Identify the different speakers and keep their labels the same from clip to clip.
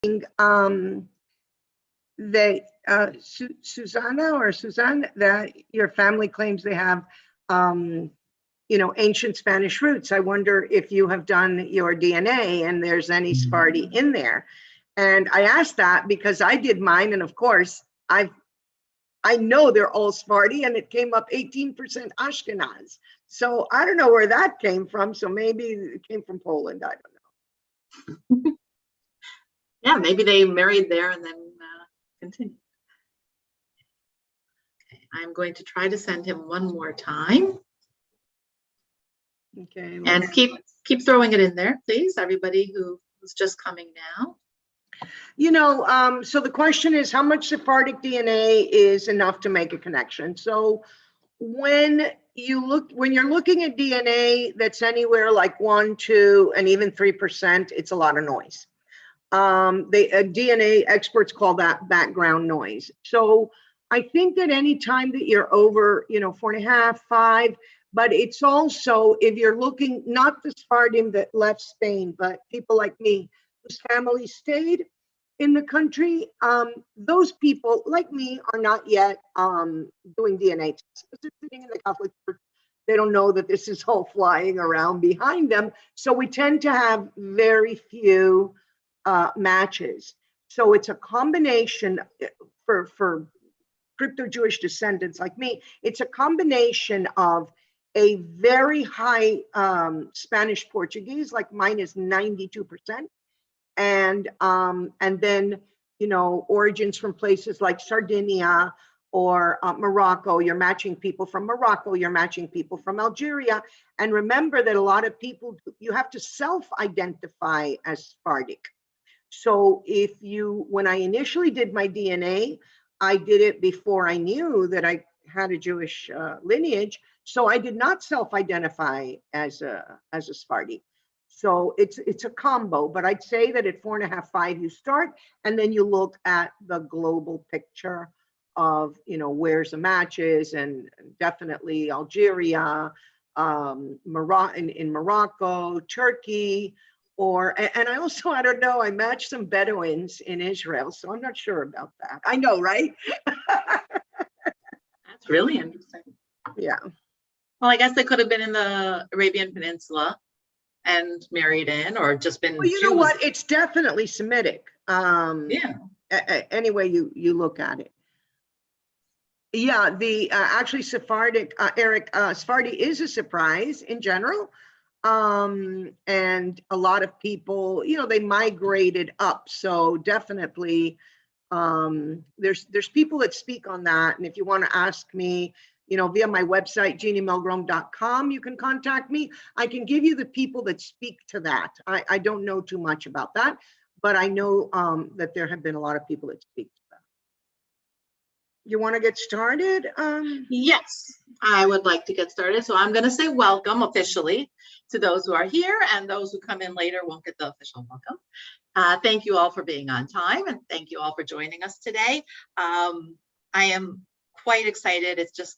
Speaker 1: They Suzanne, that your family claims they have ancient Spanish roots. I wonder if you have done your DNA and there's any Sephardi in there. And I asked that because I did mine, and of course I know they're all Sephardi, and it came up 18% Ashkenaz. So I don't know where that came from. So maybe it came from Poland. I don't know.
Speaker 2: Yeah, maybe they married there and then continued. Okay, I'm going to try to send him one more time.
Speaker 1: Okay.
Speaker 2: And keep throwing it in there, please, everybody who's just coming now.
Speaker 1: So the question is, how much Sephardic DNA is enough to make a connection? So when you're looking at DNA that's anywhere like 1, 2, and even 3%, it's a lot of noise. DNA experts call that background noise. So I think that any time that you're over, 4.5, 5, but it's also, if you're looking, not the Sephardim that left Spain, but people like me, whose family stayed in the country, those people like me are not yet doing DNA tests. They're sitting in the Catholic Church. They don't know that this is all flying around behind them. So we tend to have very few matches. So it's a combination for crypto-Jewish descendants like me. It's a combination of a very high Spanish Portuguese, like mine is 92%, and then origins from places like Sardinia or Morocco. You're matching people from Morocco. You're matching people from Algeria. And remember that a lot of people, you have to self-identify as Sephardic. So when I initially did my DNA, I did it before I knew that I had a Jewish lineage. So I did not self-identify as a Sephardi. So it's a combo, but I'd say that at 4.5, 5, you start, and then you look at the global picture of, where's the matches, and definitely Algeria, in Morocco, Turkey, and I also, I don't know, I matched some Bedouins in Israel, so I'm not sure about that. I know, right?
Speaker 2: That's really interesting.
Speaker 1: Yeah.
Speaker 2: Well, I guess they could have been in the Arabian Peninsula and married in, or just been.
Speaker 1: Well, you know what? It's definitely Semitic.
Speaker 2: Yeah.
Speaker 1: Any way you look at it. Yeah, actually Sephardic, Eric, Sephardi is a surprise in general. And a lot of people, they migrated up. So definitely, there's people that speak on that. And if you want to ask me, via my website, geniemilgrom.com, you can contact me. I can give you the people that speak to that. I don't know too much about that, but I know that there have been a lot of people that speak to that. You want to get started?
Speaker 2: Yes, I would like to get started. So I'm going to say welcome officially to those who are here, and those who come in later won't get the official welcome. Thank you all for being on time, and thank you all for joining us today. I am quite excited. It's just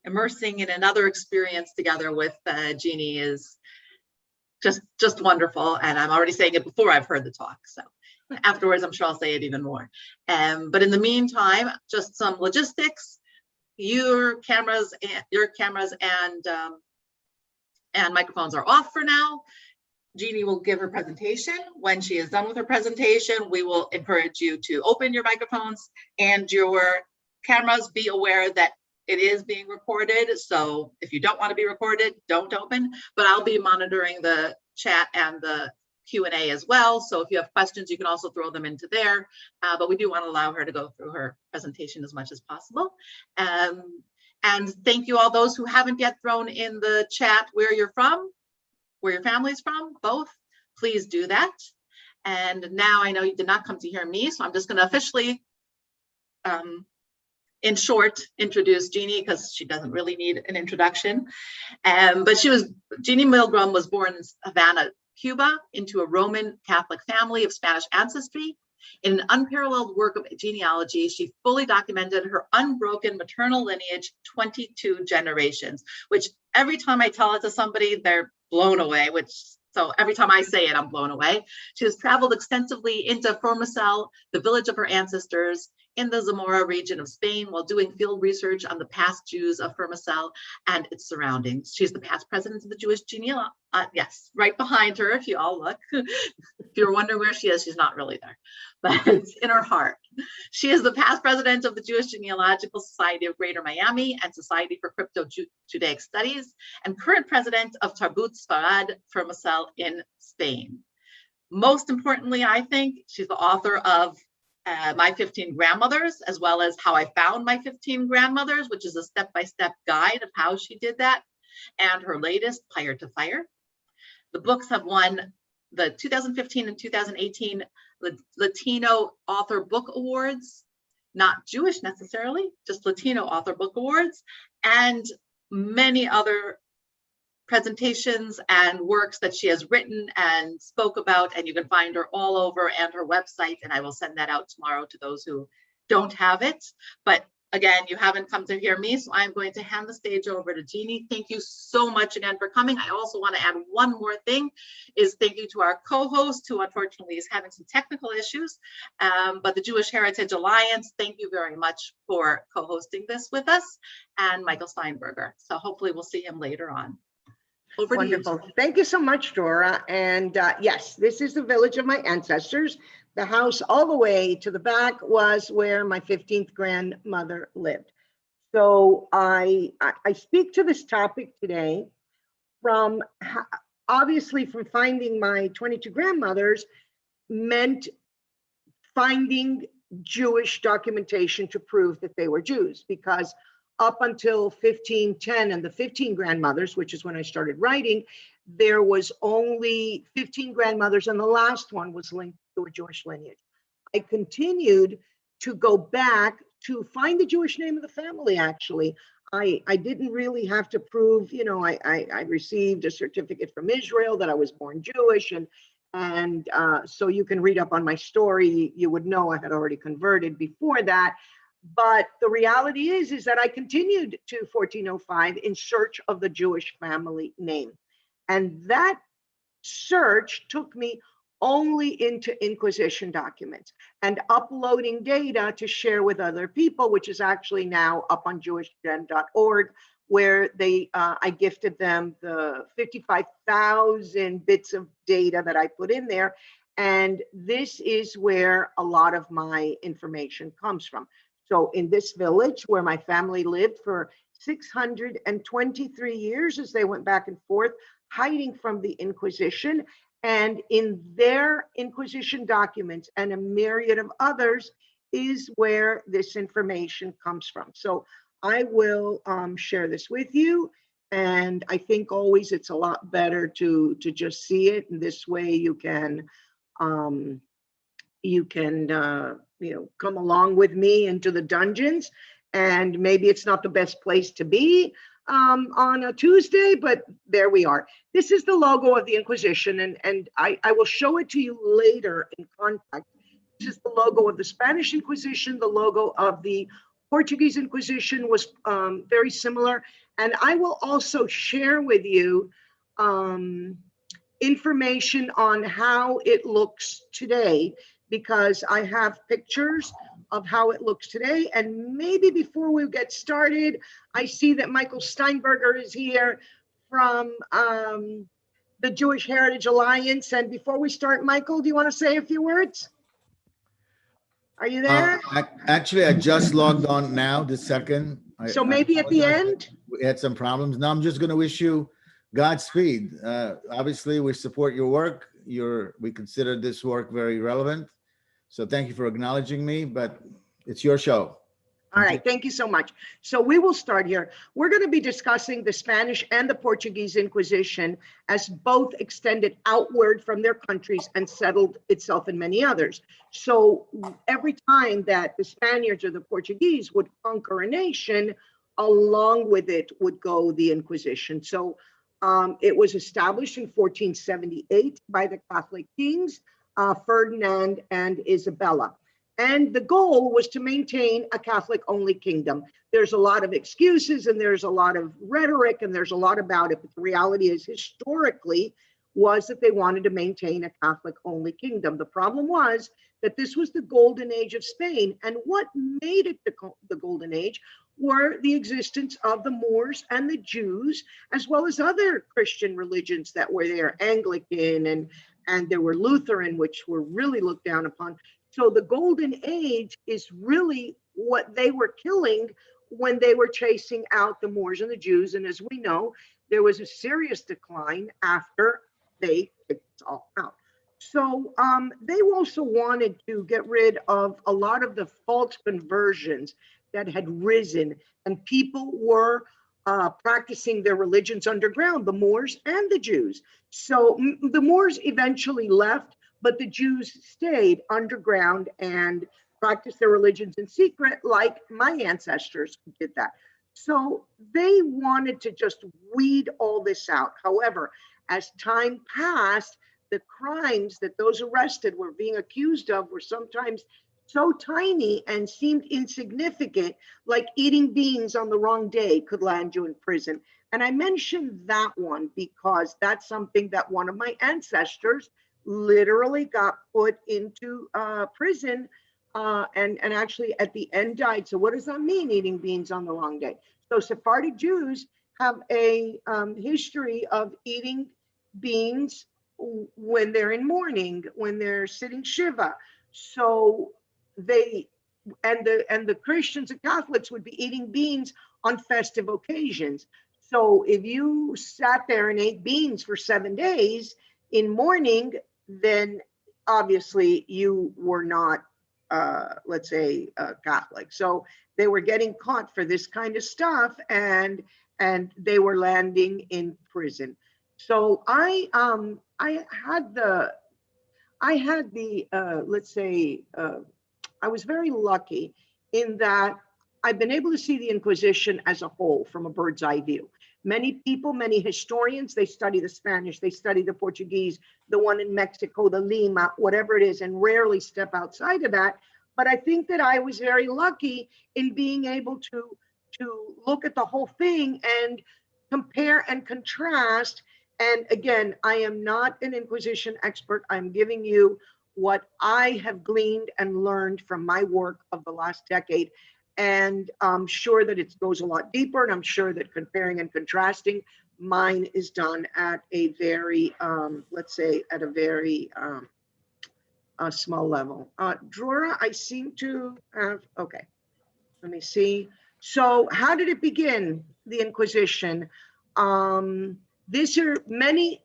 Speaker 2: immersing in another experience together with Genie is just wonderful. And I'm already saying it before I've heard the talk. So afterwards, I'm sure I'll say it even more. But in the meantime, just some logistics. Your cameras and microphones are off for now. Genie will give her presentation. When she is done with her presentation, we will encourage you to open your microphones and your cameras. Be aware that it is being recorded. So if you don't want to be recorded, don't open, but I'll be monitoring the chat and the Q&A as well. So if you have questions, you can also throw them into there. But we do want to allow her to go through her presentation as much as possible. And thank you all those who haven't yet thrown in the chat where you're from, where your family's from, both. Please do that. And now I know you did not come to hear me, so I'm just going to officially, in short, introduce Genie, because she doesn't really need an introduction. But Genie Milgrom was born in Havana, Cuba, into a Roman Catholic family of Spanish ancestry. In an unparalleled work of genealogy, she fully documented her unbroken maternal lineage, 22 generations, which every time I tell it to somebody, they're blown away, which So every time I say it, I'm blown away. She has traveled extensively into Formosel, the village of her ancestors, in the Zamora region of Spain, while doing field research on the past Jews of Formosel and its surroundings. She's the past president of the Jewish genealogy. Yes, right behind her, if you all look. If you're wondering where she is, she's not really there, but it's in her heart. She is the past president of the Jewish Genealogical Society of Greater Miami and Society for Crypto-Judaic Studies, and current president of Tarbut Sfarad Formosel in Spain. Most importantly, I think she's the author of My 15 Grandmothers, as well as How I Found My 15 Grandmothers, which is a step-by-step guide of how she did that, and her latest, Fire to Fire. The books have won the 2015 and 2018 Latino Author Book Awards, not Jewish necessarily, just Latino Author Book Awards, and many other presentations and works that she has written and spoke about, and you can find her all over, and her website, and I will send that out tomorrow to those who don't have it. But again, you haven't come to hear me, so I'm going to hand the stage over to Jeannie. Thank you so much again for coming. I also want to add one more thing, is thank you to our co-host, who unfortunately is having some technical issues, but the Jewish Heritage Alliance, thank you very much for co-hosting this with us, and Michael Steinberger. So hopefully we'll see him later on. Over
Speaker 1: Wonderful. Thank you so much, Dora. And yes, this is the village of my ancestors. The house all the way to the back was where my 15th grandmother lived. So I speak to this topic today from, obviously from finding my 22 grandmothers meant finding Jewish documentation to prove that they were Jews, because up until 1510 and the 15 grandmothers, which is when I started writing, there was only 15 grandmothers, and the last one was linked to a Jewish lineage. I continued to go back to find the Jewish name of the family, actually. I didn't really have to prove, you know, I received a certificate from Israel that I was born Jewish, and so you can read up on my story. You would know I had already converted before that. But the reality is that I continued to 1405 in search of the Jewish family name. And that search took me only into Inquisition documents and uploading data to share with other people, which is actually now up on jewishgen.org, where I gifted them the 55,000 bits of data that I put in there. And this is where a lot of my information comes from. So in this village where my family lived for 623 years, as they went back and forth, hiding from the Inquisition, and in their Inquisition documents and a myriad of others is where this information comes from. So I will share this with you. And I think always it's a lot better to just see it. And this way you can come along with me into the dungeons. And maybe it's not the best place to be on a Tuesday, but there we are. This is the logo of the Inquisition, and I will show it to you later in context. This is the logo of the Spanish Inquisition. The logo of the Portuguese Inquisition was very similar. And I will also share with you information on how it looks today, because I have pictures of how it looks today. And maybe before we get started, I see that Michael Steinberger is here from the Jewish Heritage Alliance. And before we start, Michael, do you want to say a few words? Are you there?
Speaker 3: Actually, I just logged on now, this second.
Speaker 1: So maybe at the end?
Speaker 3: We had some problems. Now I'm just going to wish you Godspeed. Obviously, we support your work. We consider this work very relevant. So thank you for acknowledging me, but it's your show.
Speaker 1: All right, thank you so much. So we will start here. We're going to be discussing the Spanish and the Portuguese Inquisition, as both extended outward from their countries and settled itself in many others. So every time that the Spaniards or the Portuguese would conquer a nation, along with it would go the Inquisition. So it was established in 1478 by the Catholic kings, Ferdinand and Isabella. And the goal was to maintain a Catholic-only kingdom. There's a lot of excuses and there's a lot of rhetoric and there's a lot about it, but the reality is historically, was that they wanted to maintain a Catholic-only kingdom. The problem was that this was the golden age of Spain, and what made it the golden age were the existence of the Moors and the Jews, as well as other Christian religions that were there, Anglican, and there were Lutheran, which were really looked down upon. So the golden age is really what they were killing when they were chasing out the Moors and the Jews. And as we know, there was a serious decline after they kicked it all out. So they also wanted to get rid of a lot of the false conversions that had risen, and people were practicing their religions underground, the Moors and the Jews. So the Moors eventually left, but the Jews stayed underground and practiced their religions in secret, like my ancestors did that. So they wanted to just weed all this out. However, as time passed, the crimes that those arrested were being accused of were sometimes so tiny and seemed insignificant, like eating beans on the wrong day could land you in prison. And I mentioned that one because that's something that one of my ancestors literally got put into prison and actually at the end died. So what does that mean, eating beans on the wrong day? So Sephardic Jews have a history of eating beans when they're in mourning, when they're sitting Shiva. So they and the Christians and Catholics would be eating beans on festive occasions. So if you sat there and ate beans for 7 days in mourning, then obviously you were not, let's say, Catholic. So they were getting caught for this kind of stuff, and they were landing in prison. So I had the let's say, I was very lucky in that I've been able to see the Inquisition as a whole from a bird's eye view. Many people, many historians, they study the Spanish, they study the Portuguese, the one in Mexico, the Lima, whatever it is, and rarely step outside of that. But I think that I was very lucky in being able to look at the whole thing and compare and contrast. And again, I am not an Inquisition expert. I'm giving you what I have gleaned and learned from my work of the last decade. And I'm sure that it goes a lot deeper, and I'm sure that comparing and contrasting, mine is done at a very, let's say, at a very small level. Drora, I seem to have, okay, let me see. So how did it begin, the Inquisition? These are many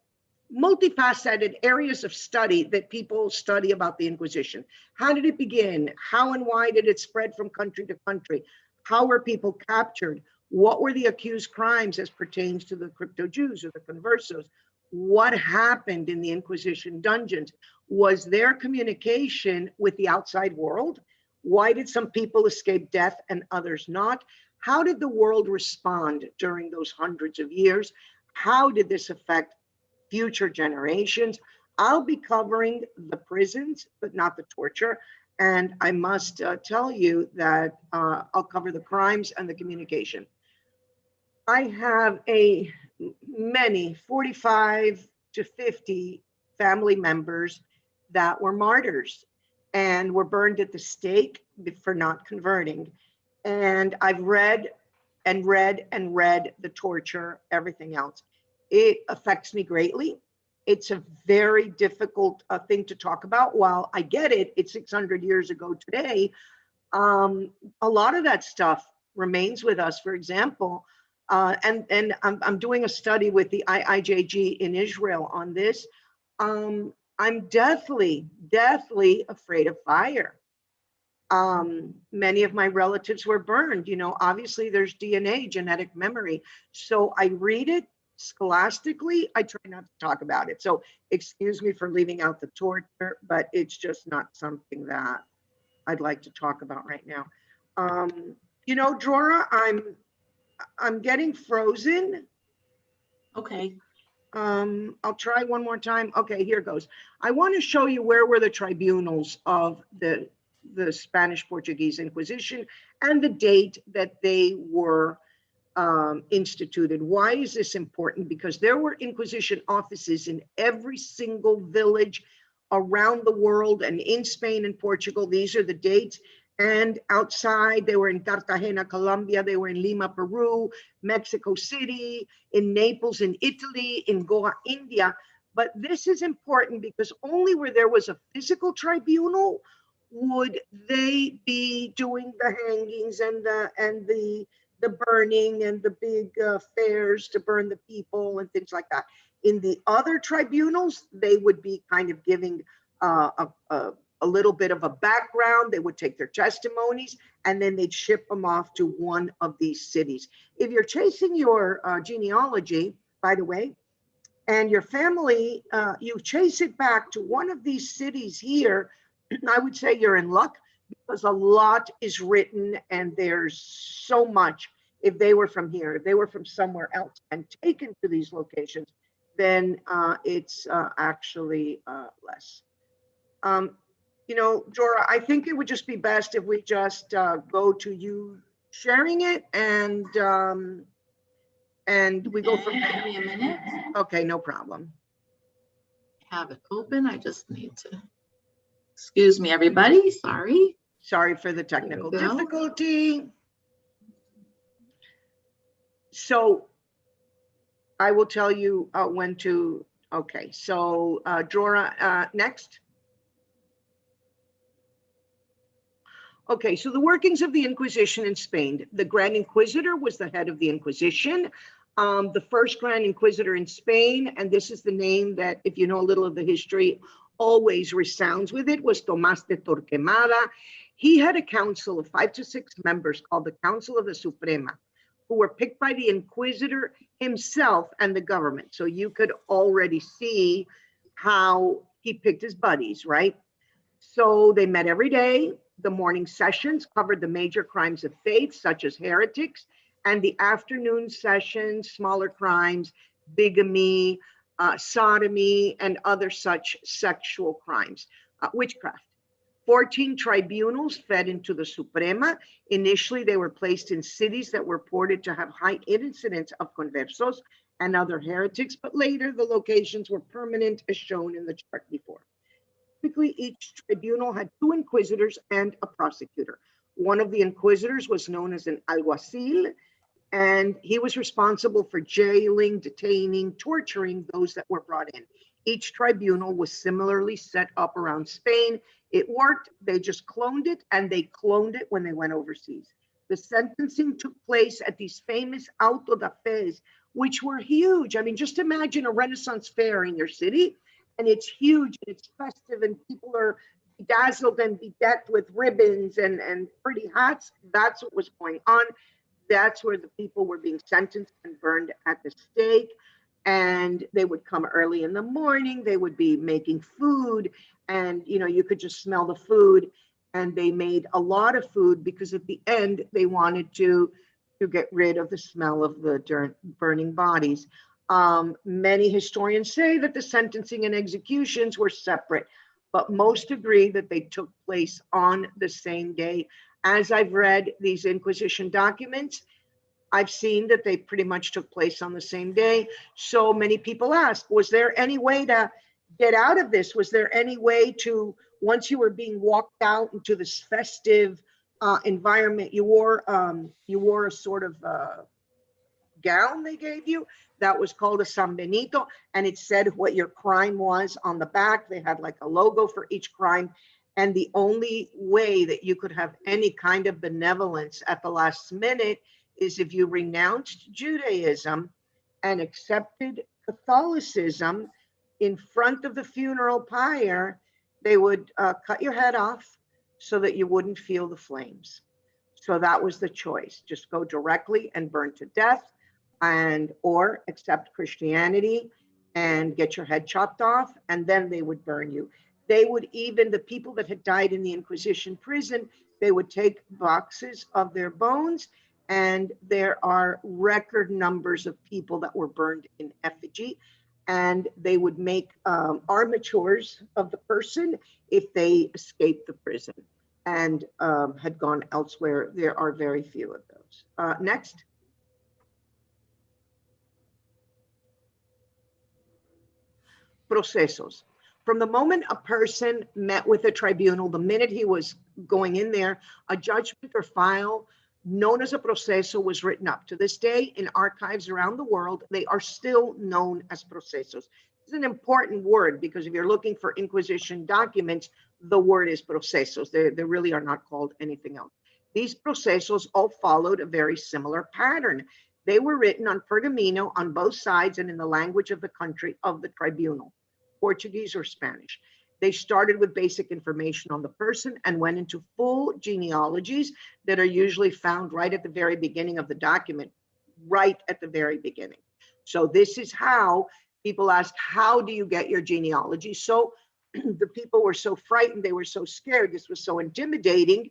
Speaker 1: multifaceted areas of study that people study about the Inquisition. How did it begin? How and why did it spread from country to country? How were people captured? What were the accused crimes as pertains to the Cripto-Jews or the Conversos? What happened in the Inquisition dungeons? Was there communication with the outside world? Why did some people escape death and others not? How did the world respond during those hundreds of years? How did this affect future generations? I'll be covering the prisons, but not the torture. And I must tell you that I'll cover the crimes and the communication. I have many 45 to 50 family members that were martyrs and were burned at the stake for not converting. And I've read and read and read the torture, everything else. It affects me greatly. It's a very difficult thing to talk about. While I get it, it's 600 years ago today. A lot of that stuff remains with us. For example, and I'm doing a study with the IIJG in Israel on this. I'm deathly afraid of fire. Many of my relatives were burned. You know, obviously there's DNA, genetic memory. So I read it scholastically. I try not to talk about it. So excuse me for leaving out the torture, but it's just not something that I'd like to talk about right now. You know, Drora, I'm getting frozen.
Speaker 2: Okay.
Speaker 1: I'll try one more time. Okay, here goes. I want to show you where were the tribunals of the Spanish Portuguese Inquisition and the date that they were instituted. Why is this important? Because there were Inquisition offices in every single village around the world, and in Spain and Portugal. These are the dates. And outside, they were in Cartagena, Colombia. They were in Lima, Peru, Mexico City, in Naples, in Italy, in Goa, India. But this is important because only where there was a physical tribunal would they be doing the hangings and the burning and the big fairs to burn the people and things like that. In the other tribunals, they would be kind of giving a little bit of a background. They would take their testimonies and then they'd ship them off to one of these cities. If you're chasing your genealogy, by the way, and your family, you chase it back to one of these cities here, I would say you're in luck, because a lot is written and there's so much. If they were from here, if they were from somewhere else and taken to these locations, then it's actually less. You know, Jora, I think it would just be best if we just go to you sharing it and we go from there.
Speaker 2: Give me a minute.
Speaker 1: Okay, no problem.
Speaker 2: Have it open. I just need to, excuse me, everybody. Sorry.
Speaker 1: Sorry for the technical
Speaker 2: There we go.
Speaker 1: difficulty. So I will tell you when to, okay, so Jora, next. Okay, so the workings of the Inquisition in Spain. The Grand Inquisitor was the head of the Inquisition. The first Grand Inquisitor in Spain, and this is the name that, if you know a little of the history, always resounds with it, was Tomás de Torquemada. He had a council of 5 to 6 members called the Council of the Suprema, who were picked by the Inquisitor himself and the government. So you could already see how he picked his buddies, right? So they met every day. The morning sessions covered the major crimes of faith, such as heretics, and the afternoon sessions, smaller crimes, bigamy, sodomy, and other such sexual crimes, witchcraft. 14 tribunals fed into the Suprema. Initially, they were placed in cities that were reported to have high incidence of conversos and other heretics, but later the locations were permanent, as shown in the chart before. Typically, each tribunal had 2 inquisitors and a prosecutor. One of the inquisitors was known as an alguacil, and he was responsible for jailing, detaining, torturing those that were brought in. Each tribunal was similarly set up around Spain. It worked, they just cloned it, and they cloned it when they went overseas. The sentencing took place at these famous auto da fés, which were huge. I mean, just imagine a Renaissance fair in your city, and it's huge, and it's festive, and people are bedazzled and bedecked with ribbons and pretty hats. That's what was going on. That's where the people were being sentenced and burned at the stake. And they would come early in the morning. They would be making food, and you know, you could just smell the food. And they made a lot of food because at the end they wanted to get rid of the smell of the burning bodies. Many historians say that the sentencing and executions were separate, but most agree that they took place on the same day. As I've read these Inquisition documents, I've seen that they pretty much took place on the same day. So many people ask, was there any way to get out of this? Was there any way to, once you were being walked out into this festive environment, you wore a sort of gown they gave you that was called a San Benito, and it said what your crime was on the back. They had like a logo for each crime. And the only way that you could have any kind of benevolence at the last minute is if you renounced Judaism and accepted Catholicism. In front of the funeral pyre, they would cut your head off so that you wouldn't feel the flames. So that was the choice. Just go directly and burn to death, or accept Christianity and get your head chopped off, and then they would burn you. They would even, the people that had died in the Inquisition prison, they would take boxes of their bones, and there are record numbers of people that were burned in effigy, and they would make armatures of the person if they escaped the prison and had gone elsewhere. There are very few of those. Next. procesos. From the moment a person met with a tribunal, the minute he was going in there, a judgment or file known as a proceso was written up. To this day, in archives around the world, they are still known as procesos. It's an important word because if you're looking for Inquisition documents, the word is procesos. They really are not called anything else. These procesos all followed a very similar pattern. They were written on pergamino on both sides and in the language of the country of the tribunal, Portuguese or Spanish. They started with basic information on the person and went into full genealogies that are usually found right at the very beginning of the document, right at the very beginning. So this is how people ask, how do you get your genealogy? So the people were so frightened, they were so scared, this was so intimidating,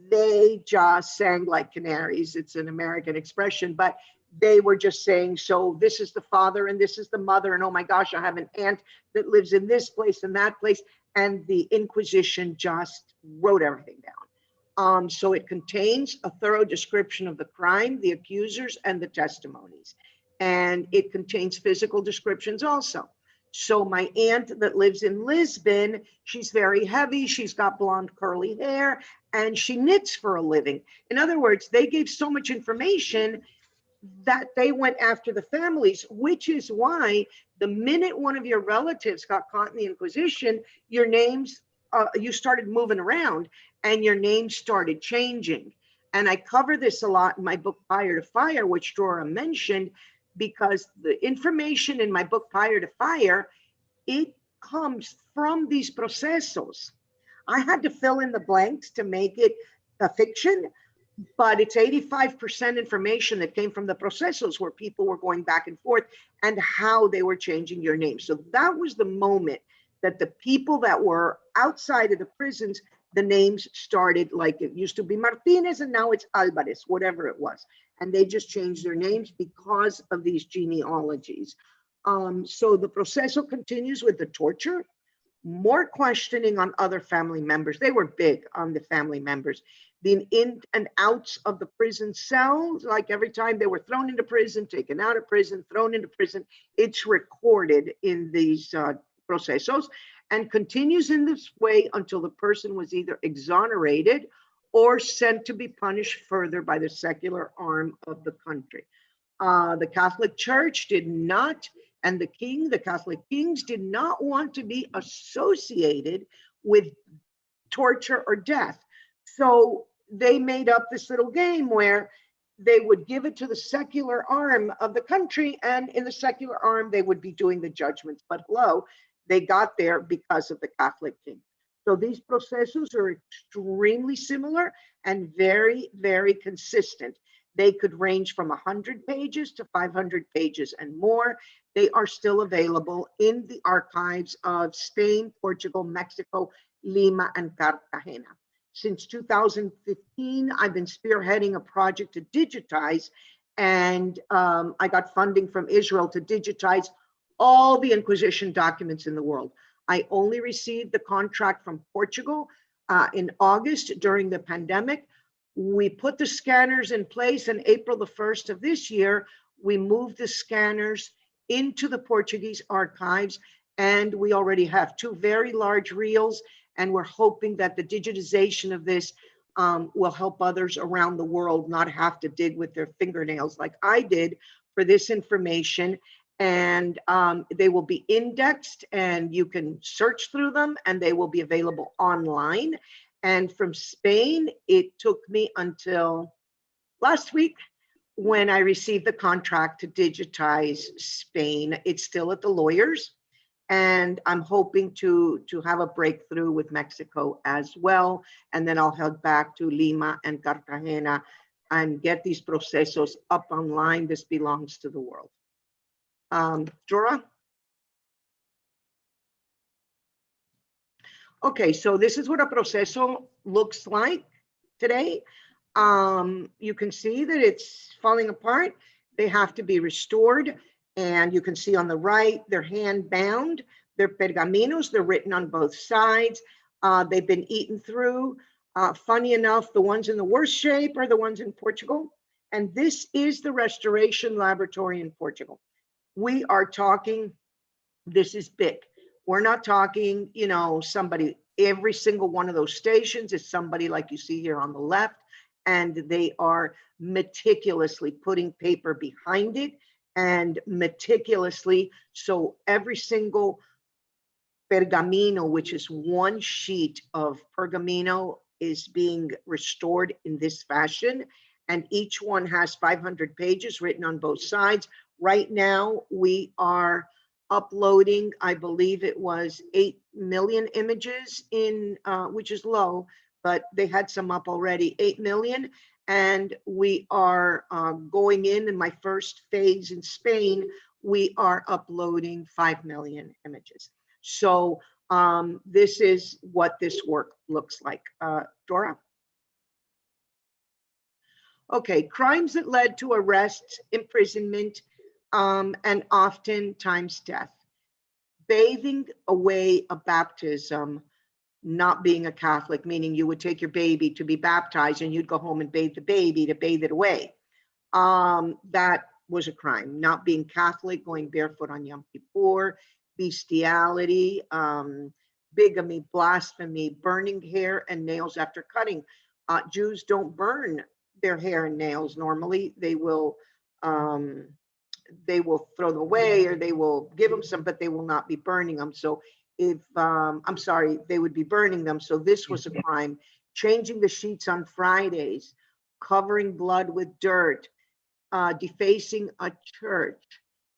Speaker 1: they just sang like canaries. It's an American expression, but they were just saying, so this is the father and this is the mother, and oh my gosh, I have an aunt that lives in this place and that place, and the Inquisition just wrote everything down. So it contains a thorough description of the crime, the accusers, and the testimonies. And it contains physical descriptions also. So my aunt that lives in Lisbon, she's very heavy, she's got blonde curly hair, and she knits for a living. In other words, they gave so much information that they went after the families, which is why the minute one of your relatives got caught in the Inquisition, your names, you started moving around and your name started changing. And I cover this a lot in my book, Fire to Fire, which Dora mentioned, because the information in my book, Fire to Fire, it comes from these procesos. I had to fill in the blanks to make it a fiction, but it's 85% information that came from the procesos where people were going back and forth and how they were changing your name. So that was the moment that the people that were outside of the prisons, the names started, like it used to be Martinez and now it's Alvarez, whatever it was. And they just changed their names because of these genealogies. So the proceso continues with the torture, more questioning on other family members. They were big on the family members. The in and outs of the prison cells, like every time they were thrown into prison, taken out of prison, thrown into prison, it's recorded in these procesos and continues in this way until the person was either exonerated or sent to be punished further by the secular arm of the country. The Catholic Church did not, and the Catholic kings did not want to be associated with torture or death. So they made up this little game where they would give it to the secular arm of the country, and in the secular arm, they would be doing the judgments. But hello, they got there because of the Catholic king. So these procesos are extremely similar and very, very consistent. They could range from 100 pages to 500 pages and more. They are still available in the archives of Spain, Portugal, Mexico, Lima, and Cartagena. Since 2015, I've been spearheading a project to digitize, and I got funding from Israel to digitize all the Inquisition documents in the world. I only received the contract from Portugal in August during the pandemic. We put the scanners in place, and April the 1st of this year, we moved the scanners into the Portuguese archives, and we already have 2 very large reels, and we're hoping that the digitization of this will help others around the world not have to dig with their fingernails like I did for this information. And they will be indexed and you can search through them, and they will be available online. And from Spain, it took me until last week when I received the contract to digitize Spain. It's still at the lawyers, and I'm hoping to have a breakthrough with Mexico as well. And then I'll head back to Lima and Cartagena and get these procesos up online. This belongs to the world. Dora? Okay, so this is what a proceso looks like today. You can see that it's falling apart. They have to be restored. And you can see on the right, they're hand bound. They're pergaminos. They're written on both sides. They've been eaten through. Funny enough, the ones in the worst shape are the ones in Portugal. And this is the restoration laboratory in Portugal. We are talking This is big. We're not talking, you know, somebody, every single one of those stations is somebody like you see here on the left, and they are meticulously putting paper behind it and meticulously. So every single pergamino, which is one sheet of pergamino, is being restored in this fashion. And each one has 500 pages written on both sides. Right now, we are uploading, I believe it was 8 million images in, which is low, but they had some up already, 8 million. And we are going in my first phase in Spain, we are uploading 5 million images. So this is what this work looks like. Dora? Okay, crimes that led to arrests, imprisonment, and oftentimes death. Bathing away a baptism, not being a Catholic, meaning you would take your baby to be baptized and you'd go home and bathe the baby to bathe it away. That was a crime. Not being Catholic, going barefoot on Yom Kippur, bestiality, bigamy, blasphemy, burning hair and nails after cutting. Jews don't burn their hair and nails normally. They will throw them away, or they will give them some, but they will not be burning them. So if, I'm sorry, they would be burning them. So this was a crime. Changing the sheets on Fridays, covering blood with dirt, defacing a church,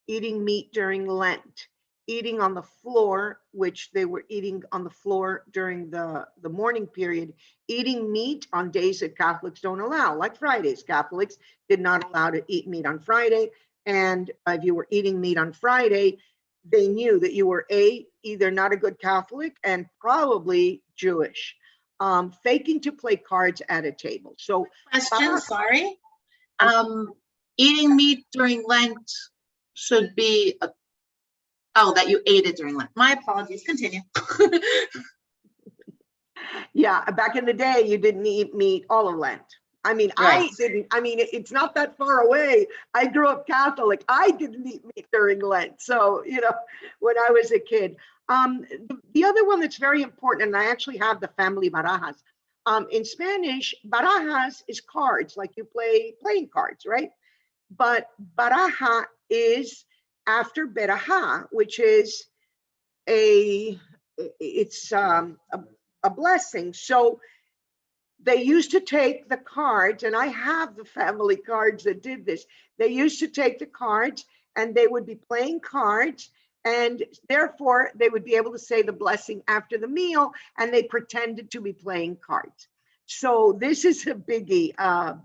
Speaker 1: eating meat during Lent, eating on the floor, which they were eating on the floor during the morning period, eating meat on days that Catholics don't allow, like Fridays. Catholics did not allow to eat meat on Friday. And if you were eating meat on Friday, they knew that you were either not a good Catholic and probably Jewish. Faking to play cards at a table. So
Speaker 2: Question, sorry. Eating meat during Lent should be that you ate it during Lent. My apologies, continue.
Speaker 1: Yeah, back in the day, you didn't eat meat all of Lent. I mean,
Speaker 2: Right.
Speaker 1: I didn't, I mean, it's not that far away. I grew up Catholic. I didn't eat meat during Lent. So, you know, when I was a kid. The other one that's very important, and I actually have the family barajas. In Spanish, barajas is cards, like you play playing cards, right? But baraja is after beraja, which is a blessing. So they used to take the cards, and I have the family cards that did this. They used to take the cards and they would be playing cards, and therefore they would be able to say the blessing after the meal, and they pretended to be playing cards. So this is a biggie,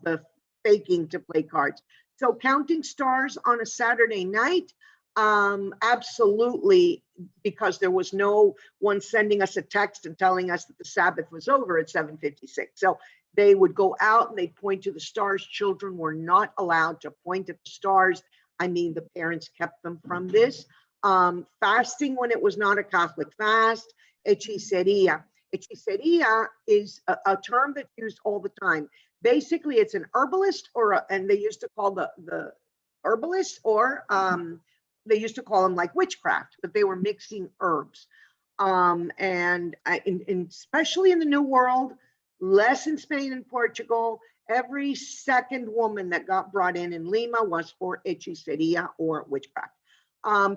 Speaker 1: the faking to play cards. So counting stars on a Saturday night, absolutely, because there was no one sending us a text and telling us that the Sabbath was over at 7:56. So they would go out and they'd point to the stars. Children were not allowed to point at the stars. I mean, the parents kept them from this. Fasting when it was not a Catholic fast, hechicería. Hechicería is a term that's used all the time. Basically, it's an herbalist, and they used to call the herbalist, or they used to call them like witchcraft, but they were mixing herbs. And especially in the New World, less in Spain and Portugal, every second woman that got brought in Lima was for hechicería or witchcraft.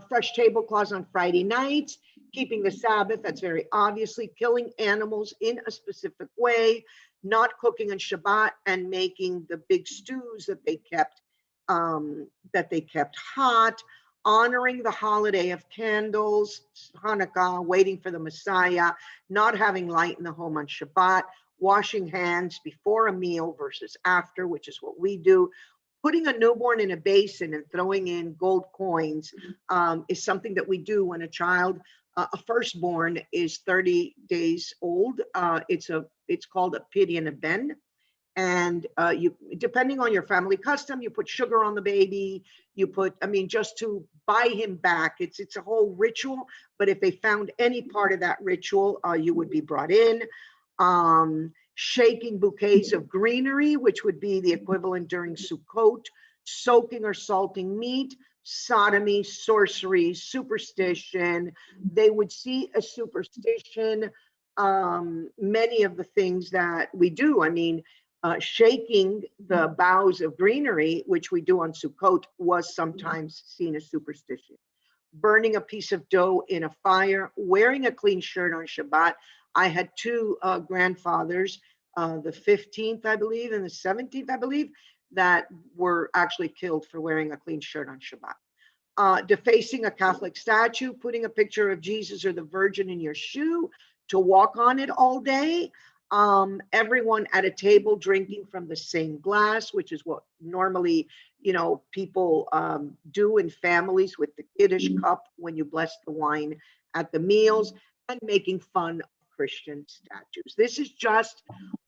Speaker 1: Fresh tablecloths on Friday nights, keeping the Sabbath, that's very obviously, killing animals in a specific way, not cooking on Shabbat, and making the big stews that they kept hot, honoring the holiday of candles, Hanukkah, waiting for the Messiah, not having light in the home on Shabbat, washing hands before a meal versus after, which is what we do. Putting a newborn in a basin and throwing in gold coins is something that we do when a child, a firstborn, is 30 days old. It's called a piri and a ben. And you, depending on your family custom, you put sugar on the baby, you put, I mean, just to buy him back. It's a whole ritual, but if they found any part of that ritual, you would be brought in. Shaking bouquets of greenery, which would be the equivalent during Sukkot, soaking or salting meat, sodomy, sorcery, superstition. They would see a superstition, many of the things that we do. I mean, shaking the boughs of greenery, which we do on Sukkot, was sometimes seen as superstition. Burning a piece of dough in a fire, wearing a clean shirt on Shabbat. I had two grandfathers, the 15th, I believe, and the 17th, I believe, that were actually killed for wearing a clean shirt on Shabbat. Defacing a Catholic statue, putting a picture of Jesus or the Virgin in your shoe to walk on it all day. Everyone at a table drinking from the same glass, which is what normally, people do in families with the Kiddush cup when you bless the wine at the meals, and making fun of Christian statues. This is just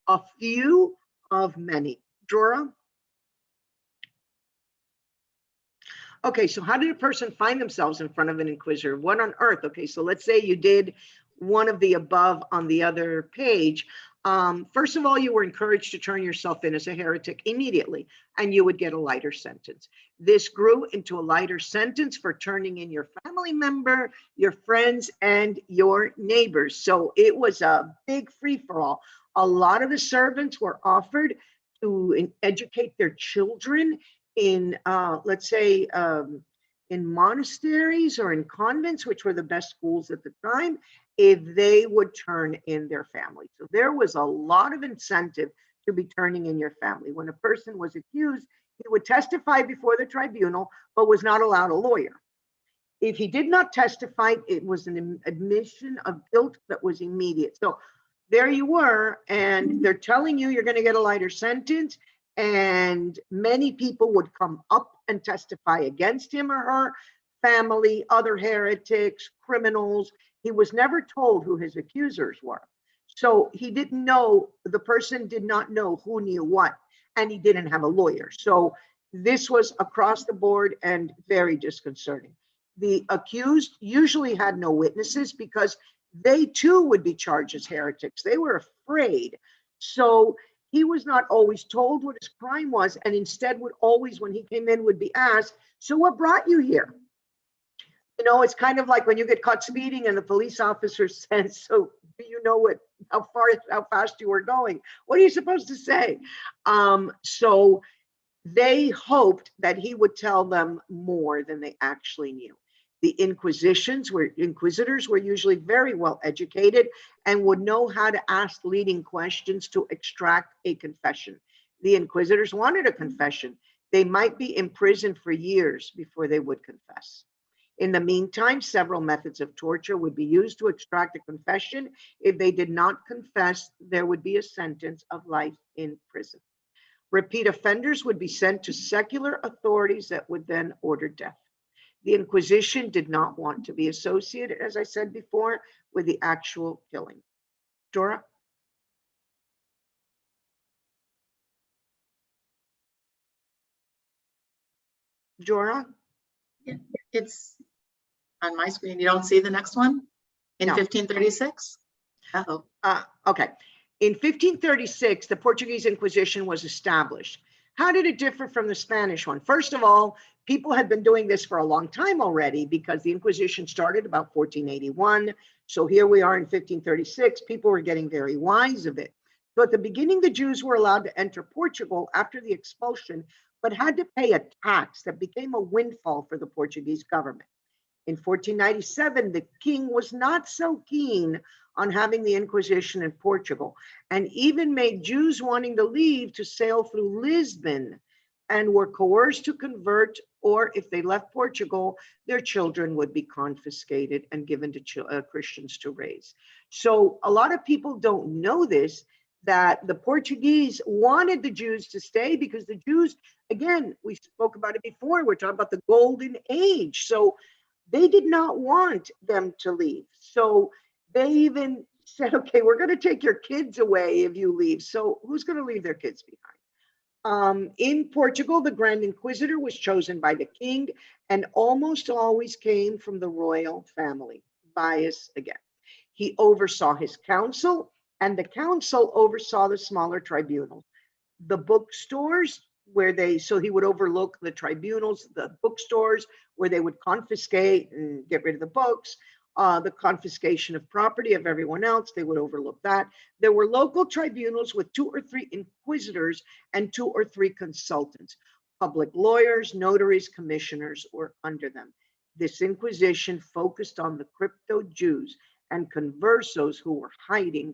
Speaker 1: a few of many. Dora? Okay, so how did a person find themselves in front of an inquisitor? What on earth? Okay, so let's say you did one of the above on the other page. First of all, you were encouraged to turn yourself in as a heretic immediately, and you would get a lighter sentence. This grew into a lighter sentence for turning in your family member, your friends, and your neighbors. So it was a big free-for-all. A lot of the servants were offered to educate their children in, let's say, in monasteries or in convents, which were the best schools at the time, if they would turn in their family. So there was a lot of incentive to be turning in your family. When a person was accused, he would testify before the tribunal, but was not allowed a lawyer. If he did not testify, it was an admission of guilt that was immediate. So there you were, and they're telling you you're going to get a lighter sentence, and many people would come up and testify against him or her, family, other heretics, criminals. He was never told who his accusers were. So he didn't know, the person did not know who knew what, and he didn't have a lawyer. So this was across the board and very disconcerting. The accused usually had no witnesses because they too would be charged as heretics. They were afraid. So he was not always told what his crime was, and instead would always, when he came in, would be asked, so what brought you here? It's kind of like when you get caught speeding and the police officer says, so do you know how fast you were going? What are you supposed to say? So they hoped that he would tell them more than they actually knew. The inquisitors were usually very well educated and would know how to ask leading questions to extract a confession. The inquisitors wanted a confession. They might be imprisoned for years before they would confess. In the meantime, several methods of torture would be used to extract a confession. If they did not confess, there would be a sentence of life in prison. Repeat offenders would be sent to secular authorities that would then order death. The Inquisition did not want to be associated, as I said before, with the actual killing. Dora? Dora?
Speaker 2: It's on my screen. You don't see the next one? In
Speaker 1: No.
Speaker 2: 1536? Uh-oh.
Speaker 1: Okay. In 1536, the Portuguese Inquisition was established. How did it differ from the Spanish one? First of all, people had been doing this for a long time already because the Inquisition started about 1481. So here we are in 1536. People were getting very wise of it. So at the beginning, the Jews were allowed to enter Portugal after the expulsion, but had to pay a tax that became a windfall for the Portuguese government. In 1497, the king was not so keen on having the Inquisition in Portugal, and even made Jews wanting to leave to sail through Lisbon, and were coerced to convert, or if they left Portugal, their children would be confiscated and given to Christians to raise. So a lot of people don't know this, that the Portuguese wanted the Jews to stay because the Jews, again, we spoke about it before, we're talking about the golden age. So they did not want them to leave. So they even said, okay, we're going to take your kids away if you leave. So who's going to leave their kids behind? In Portugal, the Grand Inquisitor was chosen by the king and almost always came from the royal family. Bias again. He oversaw his council, and the council oversaw the smaller tribunals. The bookstores so he would overlook the tribunals, the bookstores, where they would confiscate and get rid of the books, the confiscation of property of everyone else, they would overlook that. There were local tribunals with 2 or 3 inquisitors and 2 or 3 consultants. Public lawyers, notaries, commissioners were under them. This Inquisition focused on the Cripto-Jews and Conversos who were hiding,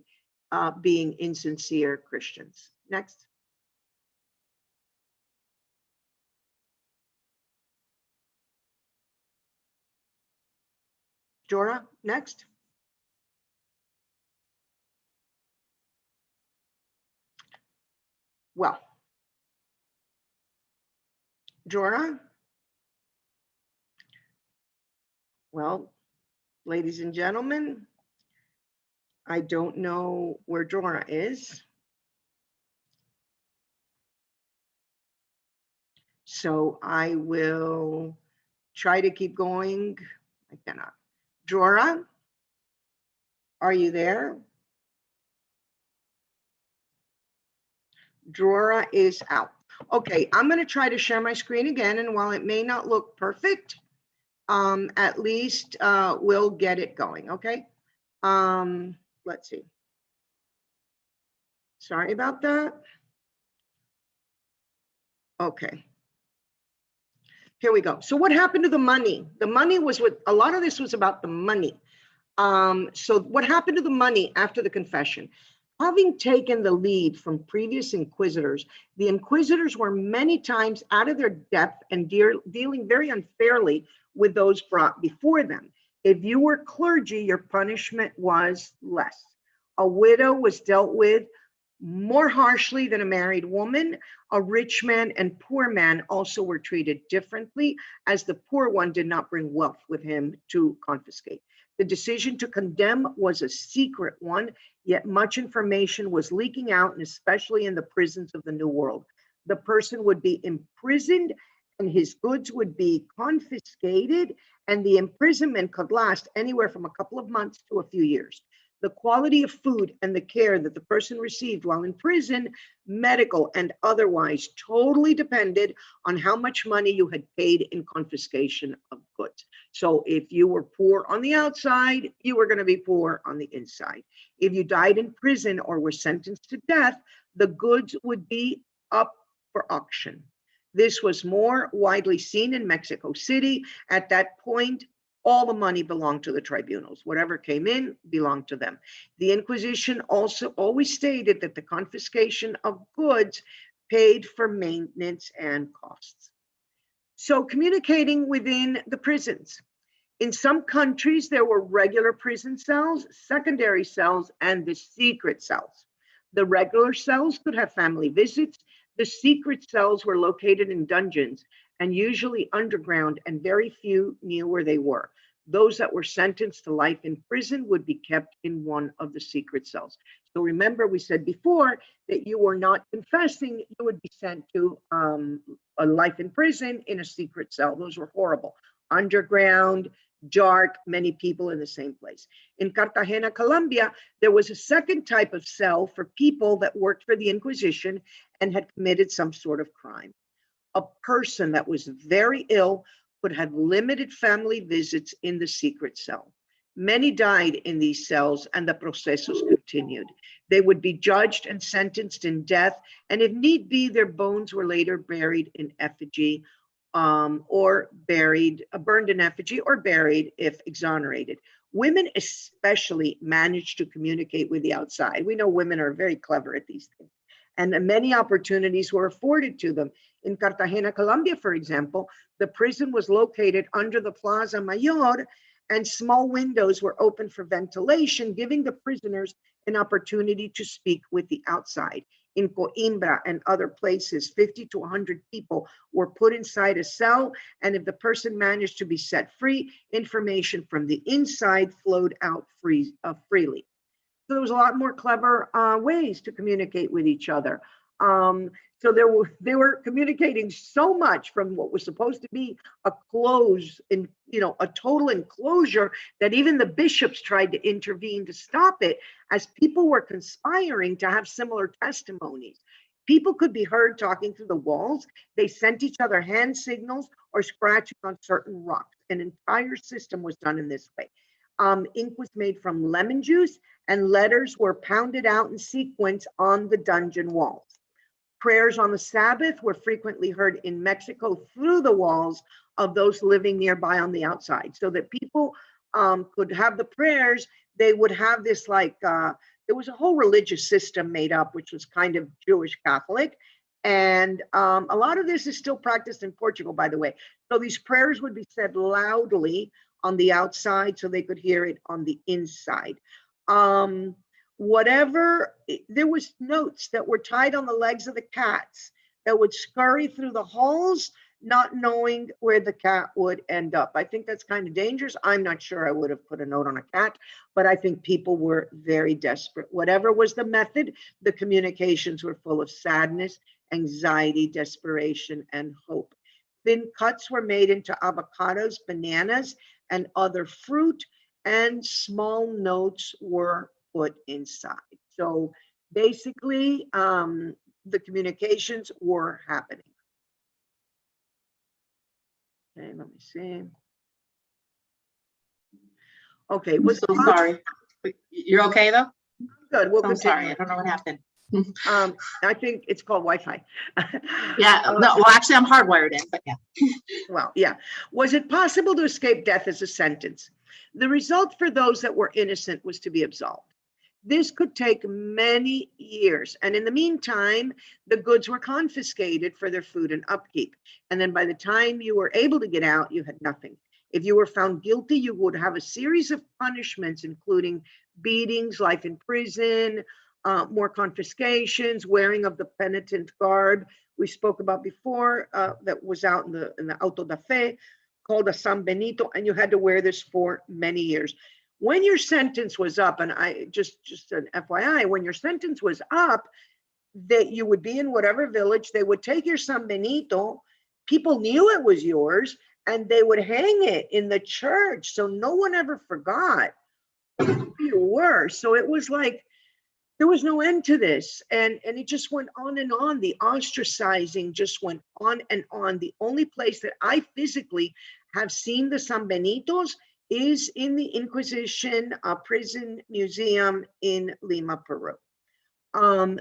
Speaker 1: being insincere Christians. Next. Jora, next. Well, Jora. Well, ladies and gentlemen, I don't know where Jora is. So I will try to keep going. I cannot. Jora, are you there? Jora is out. Okay, I'm going to try to share my screen again, and while it may not look perfect, at least we'll get it going, okay? Let's see. Sorry about that. Okay. Here we go. So what happened to the money? The money was what, a lot of this was about the money. So what happened to the money after the confession? Having taken the lead from previous inquisitors, the inquisitors were many times out of their depth and dealing very unfairly with those brought before them. If you were clergy, your punishment was less. A widow was dealt with more harshly than a married woman. A rich man and poor man also were treated differently, as the poor one did not bring wealth with him to confiscate. The decision to condemn was a secret one, yet much information was leaking out, and especially in the prisons of the New World. The person would be imprisoned and his goods would be confiscated, and the imprisonment could last anywhere from a couple of months to a few years. The quality of food and the care that the person received while in prison, medical and otherwise, totally depended on how much money you had paid in confiscation of goods. So if you were poor on the outside, you were going to be poor on the inside. If you died in prison or were sentenced to death, the goods would be up for auction. This was more widely seen in Mexico City. At that point, all the money belonged to the tribunals. Whatever came in belonged to them. The Inquisition also always stated that the confiscation of goods paid for maintenance and costs. So communicating within the prisons. In some countries, there were regular prison cells, secondary cells, and the secret cells. The regular cells could have family visits. The secret cells were located in dungeons and usually underground, and very few knew where they were. Those that were sentenced to life in prison would be kept in one of the secret cells. So remember, we said before that you were not confessing, you would be sent to a life in prison in a secret cell. Those were horrible. Underground, dark, many people in the same place. In Cartagena, Colombia, there was a second type of cell for people that worked for the Inquisition and had committed some sort of crime. A person that was very ill would have limited family visits in the secret cell. Many died in these cells, and the procesos continued. They would be judged and sentenced in death, and if need be, their bones were later buried in effigy, or burned in effigy, or buried if exonerated. Women especially managed to communicate with the outside. We know women are very clever at these things, and many opportunities were afforded to them. In Cartagena, Colombia, for example, the prison was located under the Plaza Mayor, and small windows were open for ventilation, giving the prisoners an opportunity to speak with the outside. In Coimbra and other places, 50 to 100 people were put inside a cell, and if the person managed to be set free, information from the inside flowed out freely. So there was a lot more clever ways to communicate with each other. So they were communicating so much from what was supposed to be a total enclosure, that even the bishops tried to intervene to stop it, as people were conspiring to have similar testimonies. People could be heard talking through the walls. They sent each other hand signals or scratching on certain rocks. An entire system was done in this way. Ink was made from lemon juice, and letters were pounded out in sequence on the dungeon walls. Prayers on the Sabbath were frequently heard in Mexico through the walls of those living nearby on the outside, so that people could have the prayers. They would have this there was a whole religious system made up, which was kind of Jewish Catholic. And a lot of this is still practiced in Portugal, by the way. So these prayers would be said loudly on the outside so they could hear it on the inside. There was notes that were tied on the legs of the cats that would scurry through the halls, not knowing where the cat would end up. I think that's kind of dangerous. I'm not sure I would have put a note on a cat, but I think people were very desperate. Whatever was the method, the communications were full of sadness, anxiety, desperation, and hope. Thin cuts were made into avocados, bananas, and other fruit, and small notes were put inside. So basically, the communications were happening. Okay, let me see. Okay,
Speaker 2: I'm so sorry. You're okay though?
Speaker 1: Good. We'll
Speaker 2: I'm sorry.
Speaker 1: continue.
Speaker 2: I don't know what happened.
Speaker 1: I think it's called Wi-Fi.
Speaker 2: Yeah. No, well, actually, I'm hardwired in, but yeah.
Speaker 1: Well, yeah. Was it possible to escape death as a sentence? The result for those that were innocent was to be absolved. This could take many years. And in the meantime, the goods were confiscated for their food and upkeep. And then by the time you were able to get out, you had nothing. If you were found guilty, you would have a series of punishments, including beatings, life in prison, more confiscations, wearing of the penitent garb we spoke about before, that was out in the auto da fe, called a San Benito, and you had to wear this for many years. When your sentence was up, and I just an FYI, when your sentence was up, that you would be in whatever village, they would take your San Benito, people knew it was yours, and they would hang it in the church, so no one ever forgot who you were. So it was like, there was no end to this, and it just went on and on. The ostracizing just went on and on. The only place that I physically have seen the San Benitos is in the Inquisition prison museum in Lima, Peru.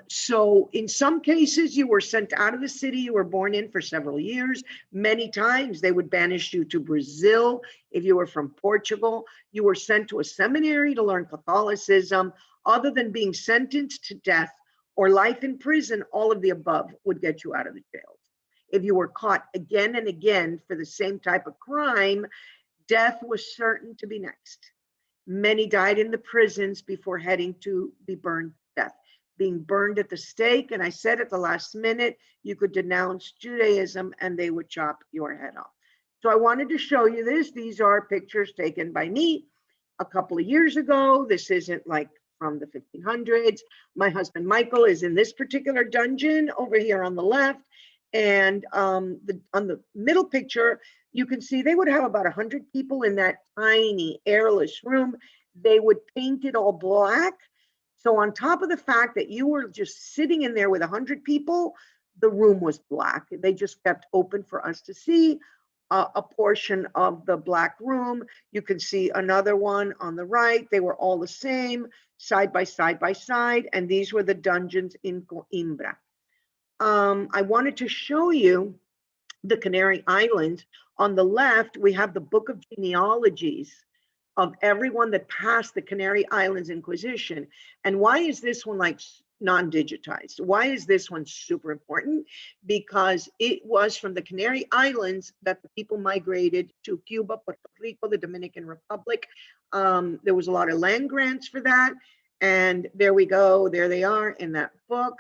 Speaker 1: So in some cases, you were sent out of the city you were born in for several years. Many times they would banish you to Brazil. If you were from Portugal, you were sent to a seminary to learn Catholicism. Other than being sentenced to death or life in prison, all of the above would get you out of the jails. If you were caught again and again for the same type of crime, death was certain to be next. Many died in the prisons before heading to be burned to death. Being burned at the stake, and I said at the last minute, you could denounce Judaism and they would chop your head off. So I wanted to show you this. These are pictures taken by me a couple of years ago. This isn't like from the 1500s. My husband Michael is in this particular dungeon over here on the left. And on the middle picture, you can see they would have about 100 people in that tiny airless room. They would paint it all black. So on top of the fact that you were just sitting in there with 100 people, the room was black. They just kept open for us to see a portion of the black room. You can see another one on the right. They were all the same, side by side by side. And these were the dungeons in Coimbra. I wanted to show you the Canary Islands. On the left, we have the book of genealogies of everyone that passed the Canary Islands Inquisition. And why is this one like non-digitized? Why is this one super important? Because it was from the Canary Islands that the people migrated to Cuba, Puerto Rico, the Dominican Republic. There was a lot of land grants for that. And there we go, there they are in that book.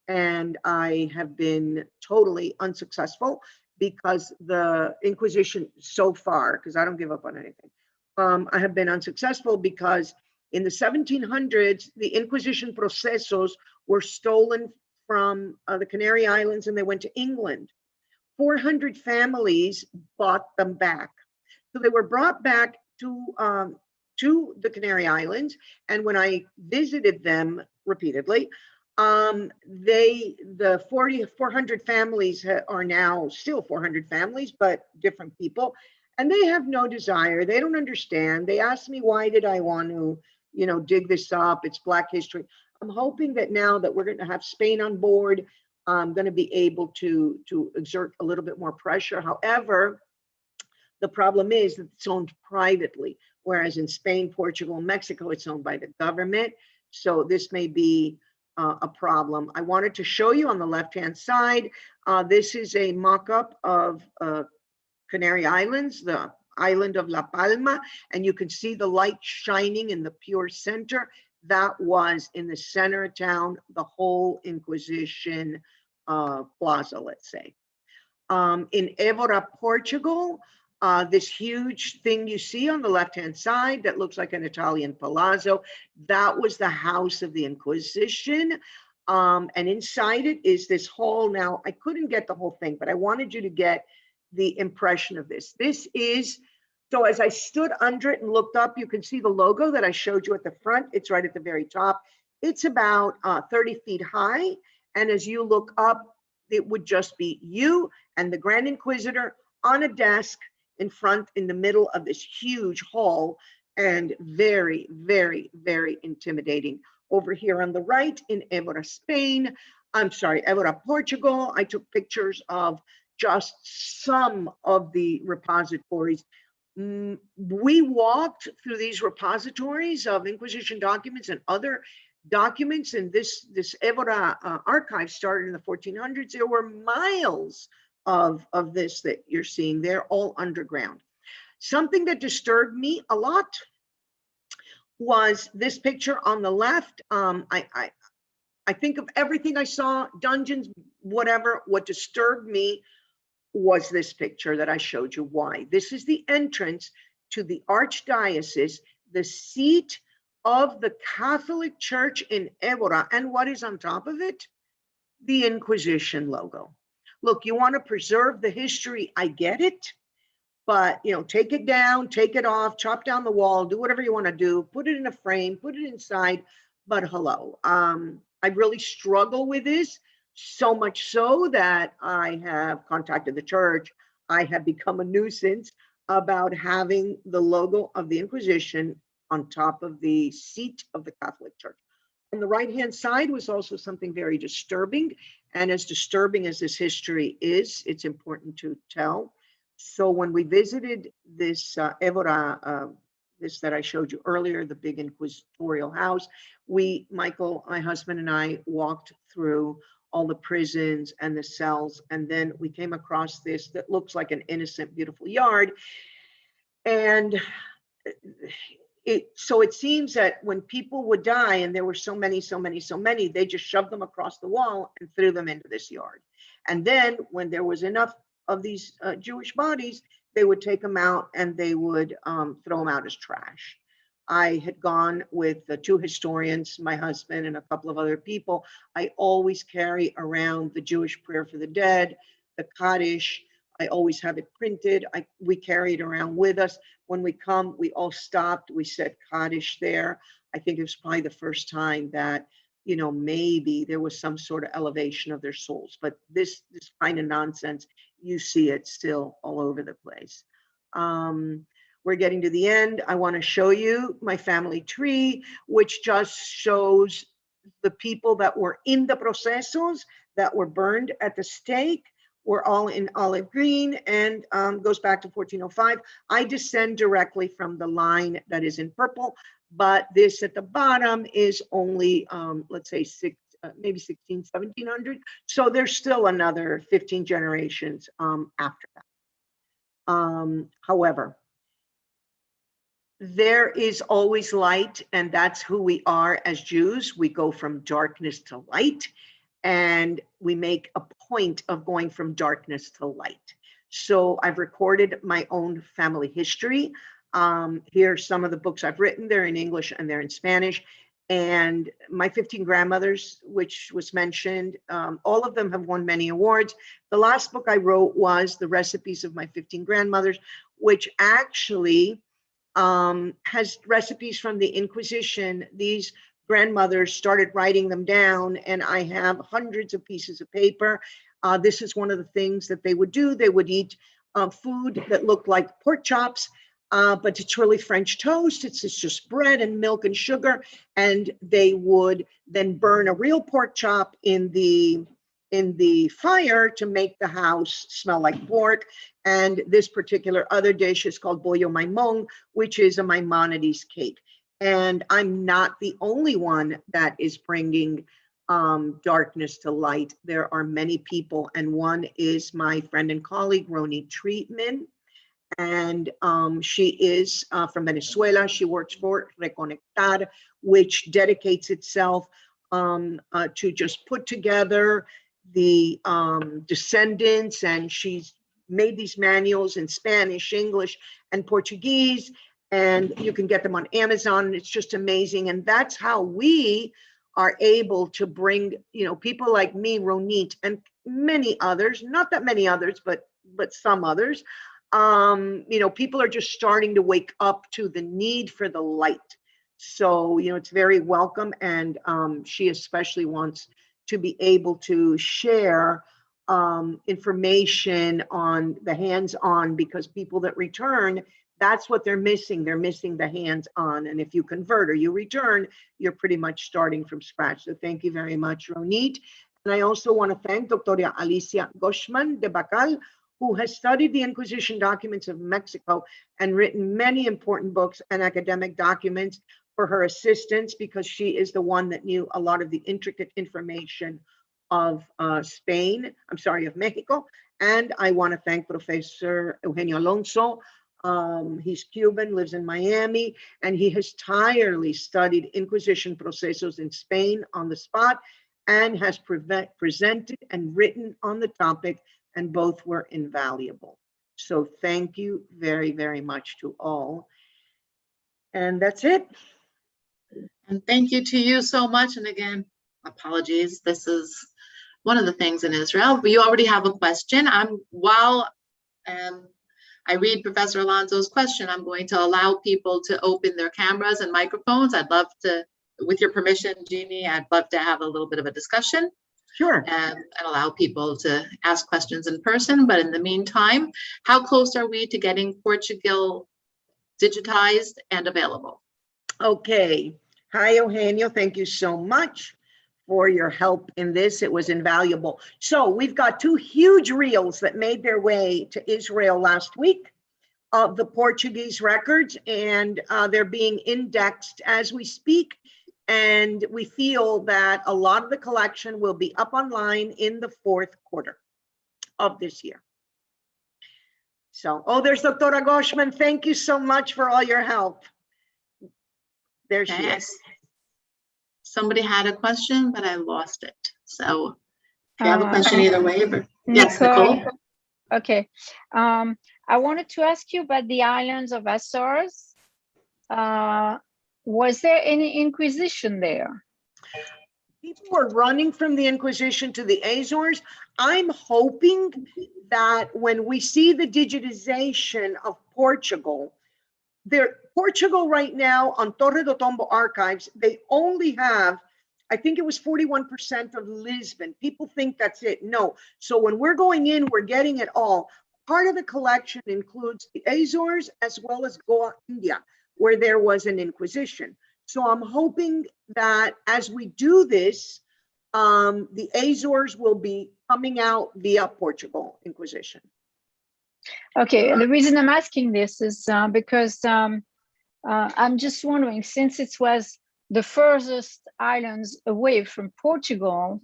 Speaker 1: And I have been totally unsuccessful because the Inquisition so far, because I don't give up on anything, I have been unsuccessful because in the 1700s, the Inquisition procesos were stolen from the Canary Islands and they went to England. 400 families bought them back. So they were brought back to the Canary Islands. And when I visited them repeatedly, The 400 families are now still 400 families, but different people. And they have no desire. They don't understand. They asked me, why did I want to, dig this up? It's Black history. I'm hoping that now that we're going to have Spain on board, I'm going to be able to exert a little bit more pressure. However, the problem is that it's owned privately, whereas in Spain, Portugal, and Mexico, it's owned by the government. So this may be a problem. I wanted to show you on the left-hand side, this is a mock-up of Canary Islands, the island of La Palma, and you can see the light shining in the pure center. That was in the center of town, the whole Inquisition plaza, let's say. In Évora, Portugal, this huge thing you see on the left-hand side that looks like an Italian palazzo, that was the house of the Inquisition. And inside it is this hall. Now, I couldn't get the whole thing, but I wanted you to get the impression of this. This is, so as I stood under it and looked up, you can see the logo that I showed you at the front. It's right at the very top. It's about 30 feet high. And as you look up, it would just be you and the Grand Inquisitor on a desk in front, in the middle of this huge hall, and very, very, very intimidating. Over here on the right in Évora, Spain, Évora, Portugal, I took pictures of just some of the repositories. We walked through these repositories of Inquisition documents and other documents, and this Évora archive started in the 1400s. There were miles of this that you're seeing there, all underground. Something that disturbed me a lot was this picture on the left. I think of everything I saw, dungeons, whatever. What disturbed me was this picture that I showed you. Why? This is the entrance to the Archdiocese, the seat of the Catholic Church in Évora. And what is on top of it? The Inquisition logo. Look, you want to preserve the history, I get it, but take it down, take it off, chop down the wall, do whatever you want to do, put it in a frame, put it inside, but hello. I really struggle with this, so much so that I have contacted the church. I have become a nuisance about having the logo of the Inquisition on top of the seat of the Catholic Church. On the right-hand side was also something very disturbing. And as disturbing as this history is, it's important to tell. So when we visited this Évora, this that I showed you earlier, the big inquisitorial house, Michael, my husband, and I walked through all the prisons and the cells. And then we came across this that looks like an innocent, beautiful yard. And so it seems that when people would die, and there were so many, they just shoved them across the wall and threw them into this yard. And then when there was enough of these Jewish bodies, they would take them out and they would throw them out as trash. I had gone with the two historians, my husband and a couple of other people. I always carry around the Jewish prayer for the dead, the Kaddish. I always have it printed. We carry it around with us. When we come, we all stopped. We said Kaddish there. I think it was probably the first time that, maybe there was some sort of elevation of their souls. But this kind of nonsense, you see it still all over the place. We're getting to the end. I want to show you my family tree, which just shows the people that were in the procesos, that were burned at the stake. We're all in olive green, and goes back to 1405. I descend directly from the line that is in purple, but this at the bottom is only, let's say, maybe 1600, 1700. So there's still another 15 generations after that. However, there is always light, and that's who we are as Jews. We go from darkness to light. And we make a point of going from darkness to light. So I've recorded my own family history. Here are some of the books I've written. They're in English and they're in Spanish. And my 15 grandmothers, which was mentioned, all of them have won many awards. The last book I wrote was The Recipes of My 15 Grandmothers, which actually has recipes from the Inquisition. These grandmothers started writing them down, and I have hundreds of pieces of paper. This is one of the things that they would do. They would eat food that looked like pork chops, but it's really French toast. It's just bread and milk and sugar. And they would then burn a real pork chop in the fire to make the house smell like pork. And this particular other dish is called bollo maimon, which is a Maimonides cake. And I'm not the only one that is bringing darkness to light. There are many people, and one is my friend and colleague, Roni Treatman. And she is from Venezuela. She works for Reconectar, which dedicates itself to just put together the descendants, and she's made these manuals in Spanish, English, and Portuguese, and you can get them on Amazon, and it's just amazing. And that's how we are able to bring, people like me, Ronit, and many others, not that many others, but some others. People are just starting to wake up to the need for the light. So, it's very welcome. And she especially wants to be able to share information on the hands-on, because people that return, that's what they're missing. They're missing the hands-on. And if you convert or you return, you're pretty much starting from scratch. So thank you very much, Ronit. And I also want to thank Dr. Alicia Goshman de Bacal, who has studied the Inquisition documents of Mexico and written many important books and academic documents, for her assistance, because she is the one that knew a lot of the intricate information of of Mexico. And I want to thank Professor Eugenio Alonso. He's Cuban, lives in Miami, and he has tirelessly studied Inquisition procesos in Spain on the spot, and has presented and written on the topic, and both were invaluable. So thank you very, very much to all. And that's it.
Speaker 2: And thank you to you so much. And again, apologies. This is one of the things in Israel. You already have a question. While I read Professor Alonso's question, I'm going to allow people to open their cameras and microphones. I'd love to, with your permission, Jeannie, I'd love to have a little bit of a discussion.
Speaker 1: Sure.
Speaker 2: And allow people to ask questions in person. But in the meantime, how close are we to getting Portugal digitized and available?
Speaker 1: Okay. Hi, Eugenio. Thank you so much for your help in this. It was invaluable. So we've got two huge reels that made their way to Israel last week of the Portuguese records, and they're being indexed as we speak. And we feel that a lot of the collection will be up online in the fourth quarter of this year. So, there's Dr. Goshman. Thank you so much for all your help. There she is.
Speaker 2: Somebody had a question, but I lost it. So if you have a question either way. Yes, Nicole.
Speaker 4: Okay. I wanted to ask you about the islands of Azores. Was there any Inquisition there?
Speaker 1: People were running from the Inquisition to the Azores. I'm hoping that when we see the digitization of Portugal, Portugal right now on Torre do Tombo archives, they only have, I think it was 41% of Lisbon. People think that's it. No. So when we're going in, we're getting it all. Part of the collection includes the Azores as well as Goa, India, where there was an Inquisition. So I'm hoping that as we do this, the Azores will be coming out via Portugal Inquisition.
Speaker 4: Okay, the reason I'm asking this is because I'm just wondering, since it was the furthest islands away from Portugal,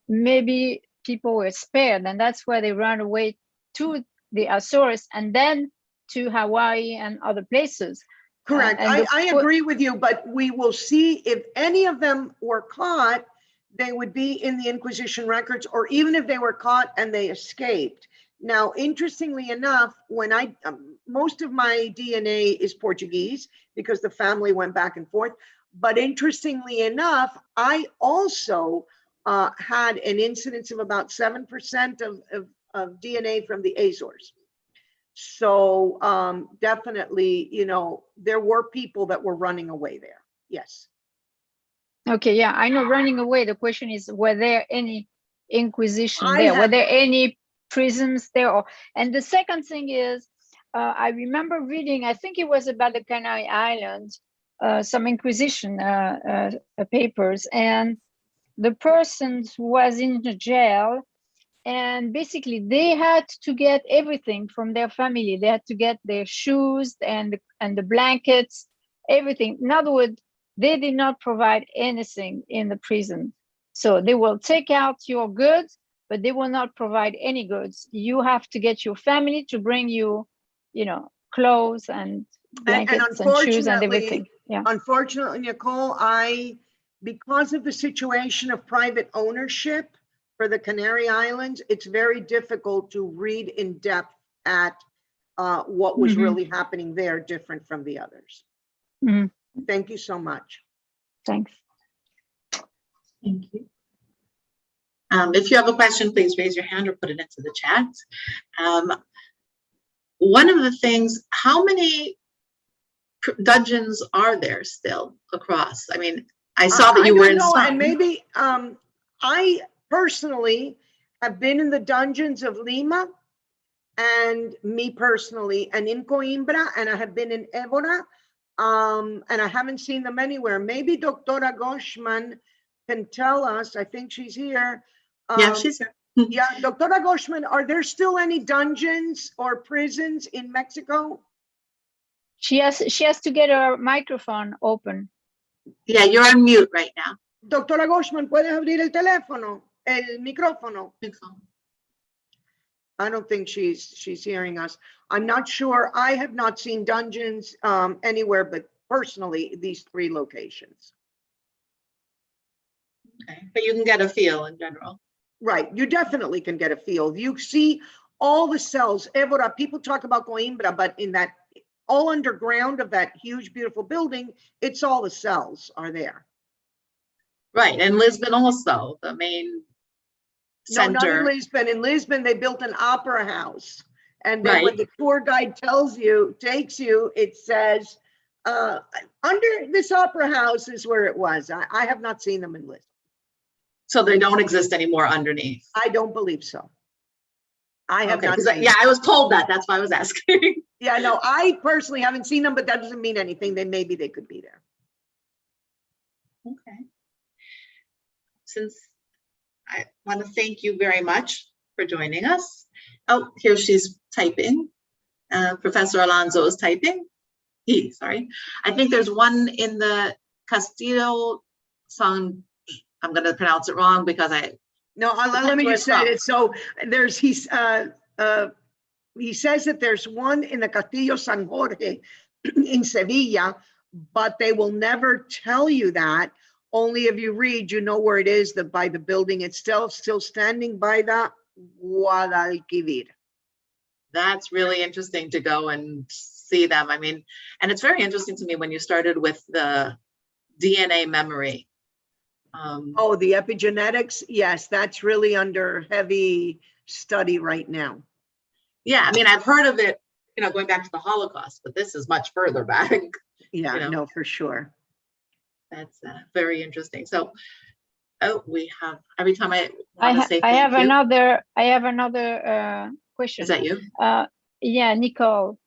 Speaker 4: maybe people were spared, and that's why they ran away to the Azores and then to Hawaii and other places.
Speaker 1: Correct. I agree with you, but we will see if any of them were caught, they would be in the Inquisition records, or even if they were caught and they escaped. Now, interestingly enough, when most of my DNA is Portuguese because the family went back and forth. But interestingly enough, I also had an incidence of about 7% of DNA from the Azores. So definitely, there were people that were running away there. Yes.
Speaker 4: Okay, yeah, I know running away. The question is, were there any Inquisition
Speaker 1: I
Speaker 4: there? Were
Speaker 1: have-
Speaker 4: there any prisons there? And the second thing is, I remember reading, I think it was about the Canary Islands, some Inquisition papers, and the person was in the jail, and basically they had to get everything from their family. They had to get their shoes and the blankets, everything. In other words, they did not provide anything in the prison. So they will take out your goods, but they will not provide any goods. You have to get your family to bring you, clothes and blankets and shoes and everything. Yeah.
Speaker 1: Unfortunately, Nicole, because of the situation of private ownership for the Canary Islands, it's very difficult to read in depth at what was really happening there, different from the others. Thank you so much.
Speaker 4: Thanks.
Speaker 2: Thank you. If you have a question, please raise your hand or put it into the chat. One of the things, how many dungeons are there still across? I mean, I saw that you were in some.
Speaker 1: And maybe I personally have been in the dungeons of Lima, and me personally, and in Coimbra, and I have been in Évora, and I haven't seen them anywhere. Maybe Doctora Goshman can tell us. I think she's here.
Speaker 2: Yeah, she's here.
Speaker 1: Yeah, Doctora Goshman, are there still any dungeons or prisons in Mexico?
Speaker 4: She has to get her microphone open.
Speaker 2: Yeah, you're on mute right now.
Speaker 1: Doctora Goshman, ¿puedes abrir el teléfono, el micrófono? I don't think she's hearing us. I'm not sure. I have not seen dungeons anywhere, but personally, these 3 locations.
Speaker 2: Okay, but you can get a feel in general.
Speaker 1: Right, you definitely can get a feel. You see all the cells. Évora, people talk about Coimbra, but in that all underground of that huge, beautiful building, it's all the cells are there.
Speaker 2: Right, and Lisbon also, the main center.
Speaker 1: No, not in Lisbon. In Lisbon, they built an opera house. And then when the tour guide takes you, it says, under this opera house is where it was. I have not seen them in Lisbon.
Speaker 2: So they don't exist anymore underneath?
Speaker 1: I don't believe so. I have not seen
Speaker 2: Yeah, I was told that. That's why I was asking.
Speaker 1: Yeah, no, I personally haven't seen them, but that doesn't mean anything. Maybe they could be there.
Speaker 2: Okay. Since I want to thank you very much for joining us. Oh, here she's typing. Professor Alonso is typing. Sorry. I think there's one in the Castillo song. I'm going to pronounce it wrong because
Speaker 1: let me just say it. So he says that there's one in the Castillo San Jorge in Sevilla, but they will never tell you that. Only if you read, you know where it is, by the building itself, still standing by the Guadalquivir.
Speaker 2: That's really interesting to go and see them. I mean, and it's very interesting to me when you started with the DNA memory.
Speaker 1: The epigenetics. Yes, that's really under heavy study right now.
Speaker 2: Yeah, I mean, I've heard of it, going back to the Holocaust, but this is much further back.
Speaker 1: Yeah, no, for sure.
Speaker 2: That's very interesting. So, we have, every time I want to say
Speaker 4: I have another question.
Speaker 2: Is that you?
Speaker 4: Yeah, Nicole.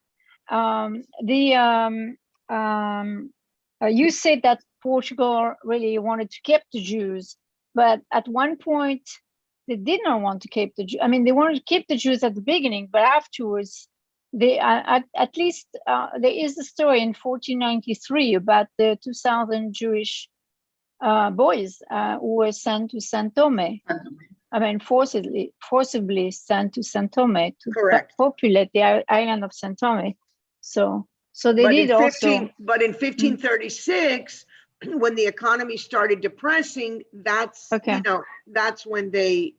Speaker 4: You said that Portugal really wanted to keep the Jews, but at one point they did not want to keep the Jews. I mean, they wanted to keep the Jews at the beginning, but afterwards, they at least there is a story in 1493 about the 2,000 Jewish boys who were sent to San Tome. I mean, forcibly sent to San Tome to populate the island of San Tome. So they did also.
Speaker 1: But in 1536, when the economy started depressing, that's that's when they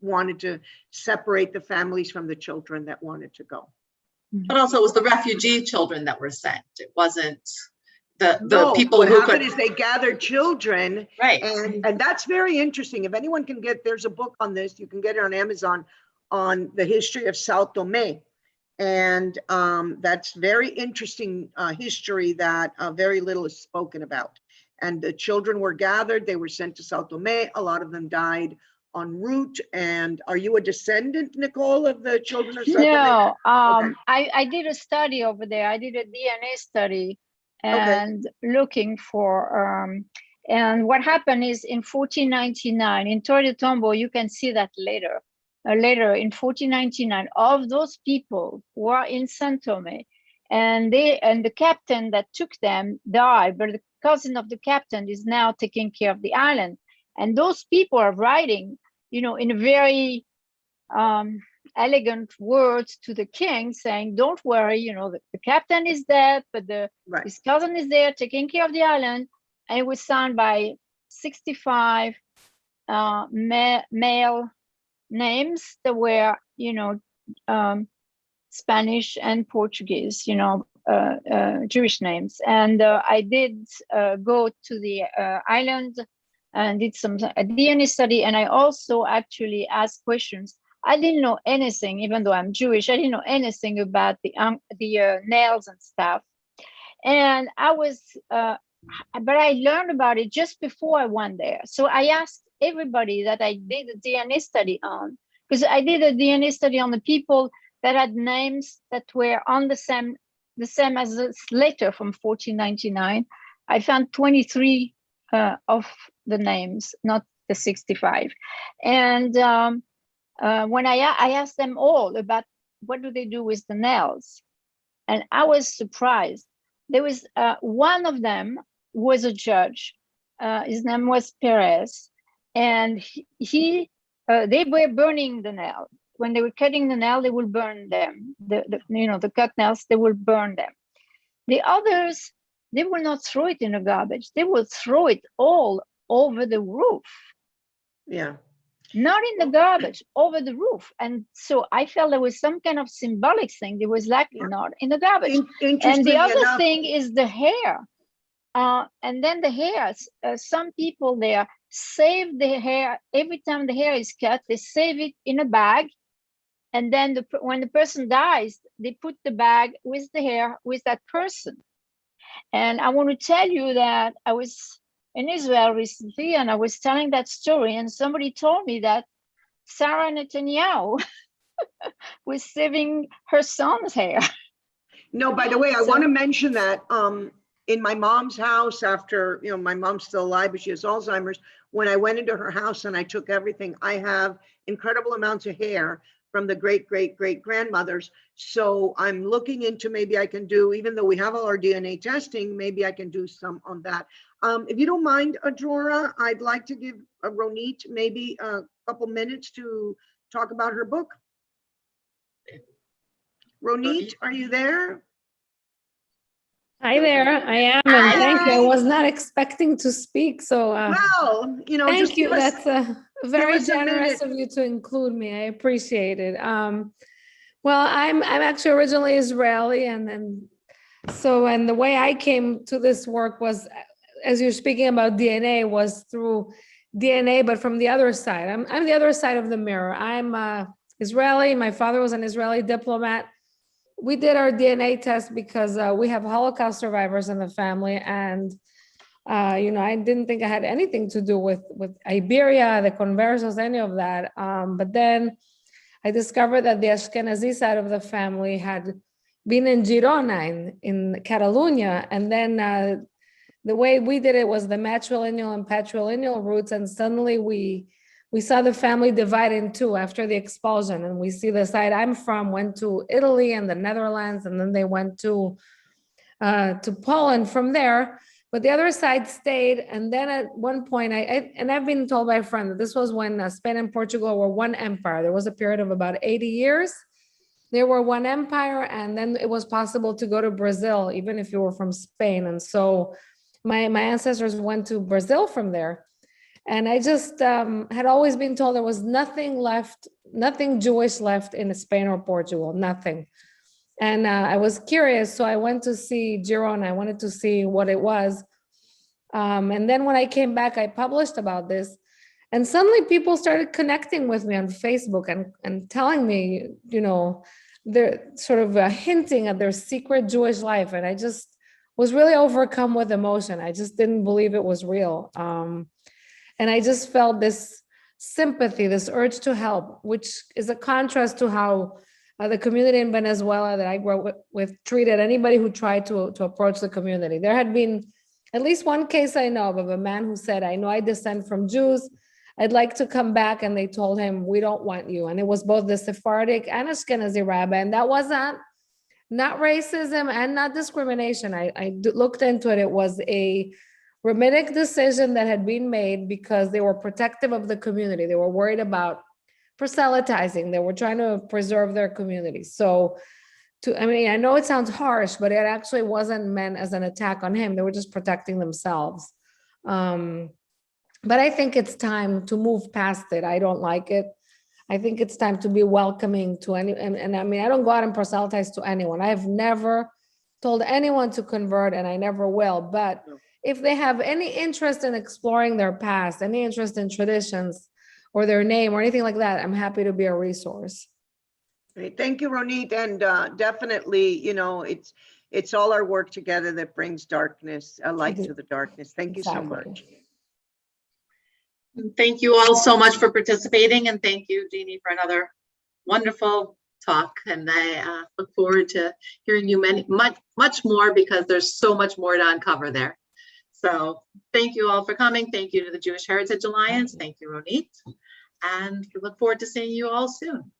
Speaker 1: wanted to separate the families from the children that wanted to go.
Speaker 2: But also, it was the refugee children that were sent. It wasn't the people
Speaker 1: what
Speaker 2: who
Speaker 1: happened is they gathered children,
Speaker 2: right?
Speaker 1: And that's very interesting. If anyone can there's a book on this. You can get it on Amazon on the history of Sao Tome. And that's very interesting history that very little is spoken about. and the children were gathered. They were sent to Sao Tome. A lot of them died en route. And are you a descendant, Nicole, of the children of Sao Tome?
Speaker 4: No,
Speaker 1: Okay.
Speaker 4: I did a study over there. I did a DNA study and looking for, and what happened is in 1499, in Torre de Tombo, you can see that later. Later in 1499, of those people were in San Tome, and the captain that took them died, but the cousin of the captain is now taking care of the island. And those people are writing, you know, in a very elegant words to the king, saying, "Don't worry, you know, the captain is dead, but his cousin is there taking care of the island." And it was signed by 65 male names that were, you know, Spanish and Portuguese, you know, Jewish names. And I did go to the island and did some DNA study. And I also actually asked questions. I didn't know anything, even though I'm Jewish, I didn't know anything about the nails and stuff. And I was, but I learned about it just before I went there. So I asked everybody that I did a DNA study on, because I did a DNA study on the people that had names that were on the same as this letter from 1499. I found 23 of the names, not the 65. And when I asked them all about what do they do with the nails, and I was surprised. There was one of them was a judge. His name was Perez. And they were burning the nail. When they were cutting the nail, they will burn them. The cut nails, they will burn them. The others, they will not throw it in the garbage. They will throw it all over the roof.
Speaker 1: Yeah.
Speaker 4: Not in the garbage, over the roof. And so I felt there was some kind of symbolic thing. It was likely not in the garbage. And the other thing is the hair. And then the hairs, some people there save the hair. Every time the hair is cut, they save it in a bag. And then when the person dies, they put the bag with the hair with that person. And I want to tell you that I was in Israel recently and I was telling that story, and somebody told me that Sarah Netanyahu was saving her son's hair.
Speaker 1: No, by the way, I want to mention that in my mom's house, after, you know, my mom's still alive, but she has Alzheimer's. When I went into her house and I took everything, I have incredible amounts of hair from the great grandmothers. So I'm looking into, maybe I can do, even though we have all our DNA testing, maybe I can do some on that. If you don't mind, Adrora, I'd like to give Ronit maybe a couple minutes to talk about her book. Ronit, are you there?
Speaker 5: Hi there, I am, and thank you. I was not expecting to speak, so
Speaker 1: well, you know,
Speaker 5: thank you. That's very generous of you to include me. I appreciate it. Well, I'm actually originally Israeli, and the way I came to this work was, as you're speaking about DNA, was through DNA, but from the other side. I'm the other side of the mirror. I'm Israeli. My father was an Israeli diplomat. We did our DNA test because we have Holocaust survivors in the family, and you know, I didn't think I had anything to do with Iberia, the Conversos, any of that. But then I discovered that the Ashkenazi side of the family had been in Girona, in Catalonia, and then the way we did it was the matrilineal and patrilineal roots, and suddenly we saw the family divide in two after the expulsion, and we see the side I'm from went to Italy and the Netherlands, and then they went to Poland from there, but the other side stayed. And then at one point, I've been told by a friend that this was when Spain and Portugal were one empire. There was a period of about 80 years. They were one empire, and then it was possible to go to Brazil, even if you were from Spain. And so my ancestors went to Brazil from there. And I just had always been told there was nothing left, nothing Jewish left in Spain or Portugal, nothing. And I was curious, so I went to see Girona. I wanted to see what it was. And then when I came back, I published about this. And suddenly people started connecting with me on Facebook and telling me, you know, they're sort of hinting at their secret Jewish life. And I just was really overcome with emotion. I just didn't believe it was real. And I just felt this sympathy, this urge to help, which is a contrast to how the community in Venezuela that I grew up with treated anybody who tried to approach the community. There had been at least one case I know of a man who said, I know I descend from Jews. I'd like to come back. And they told him, we don't want you. And it was both the Sephardic and Ashkenazi rabbi. And that was not racism and not discrimination. I looked into it. It was a Rabbinic decision that had been made because they were protective of the community. They were worried about proselytizing. They were trying to preserve their community. So I know it sounds harsh, but it actually wasn't meant as an attack on him. They were just protecting themselves. But I think it's time to move past it. I don't like it. I think it's time to be welcoming to any, and I mean, I don't go out and proselytize to anyone. I have never told anyone to convert, and I never will. But if they have any interest in exploring their past, any interest in traditions or their name or anything like that, I'm happy to be a resource.
Speaker 1: Great. Thank you, Ronit. And definitely, it's all our work together that brings darkness, a light to the darkness. Thank you so much.
Speaker 2: Thank you all so much for participating, and thank you, Jeannie, for another wonderful talk. And I look forward to hearing you much more, because there's so much more to uncover there. So thank you all for coming. Thank you to the Jewish Heritage Alliance. Thank you, Ronit. And we look forward to seeing you all soon.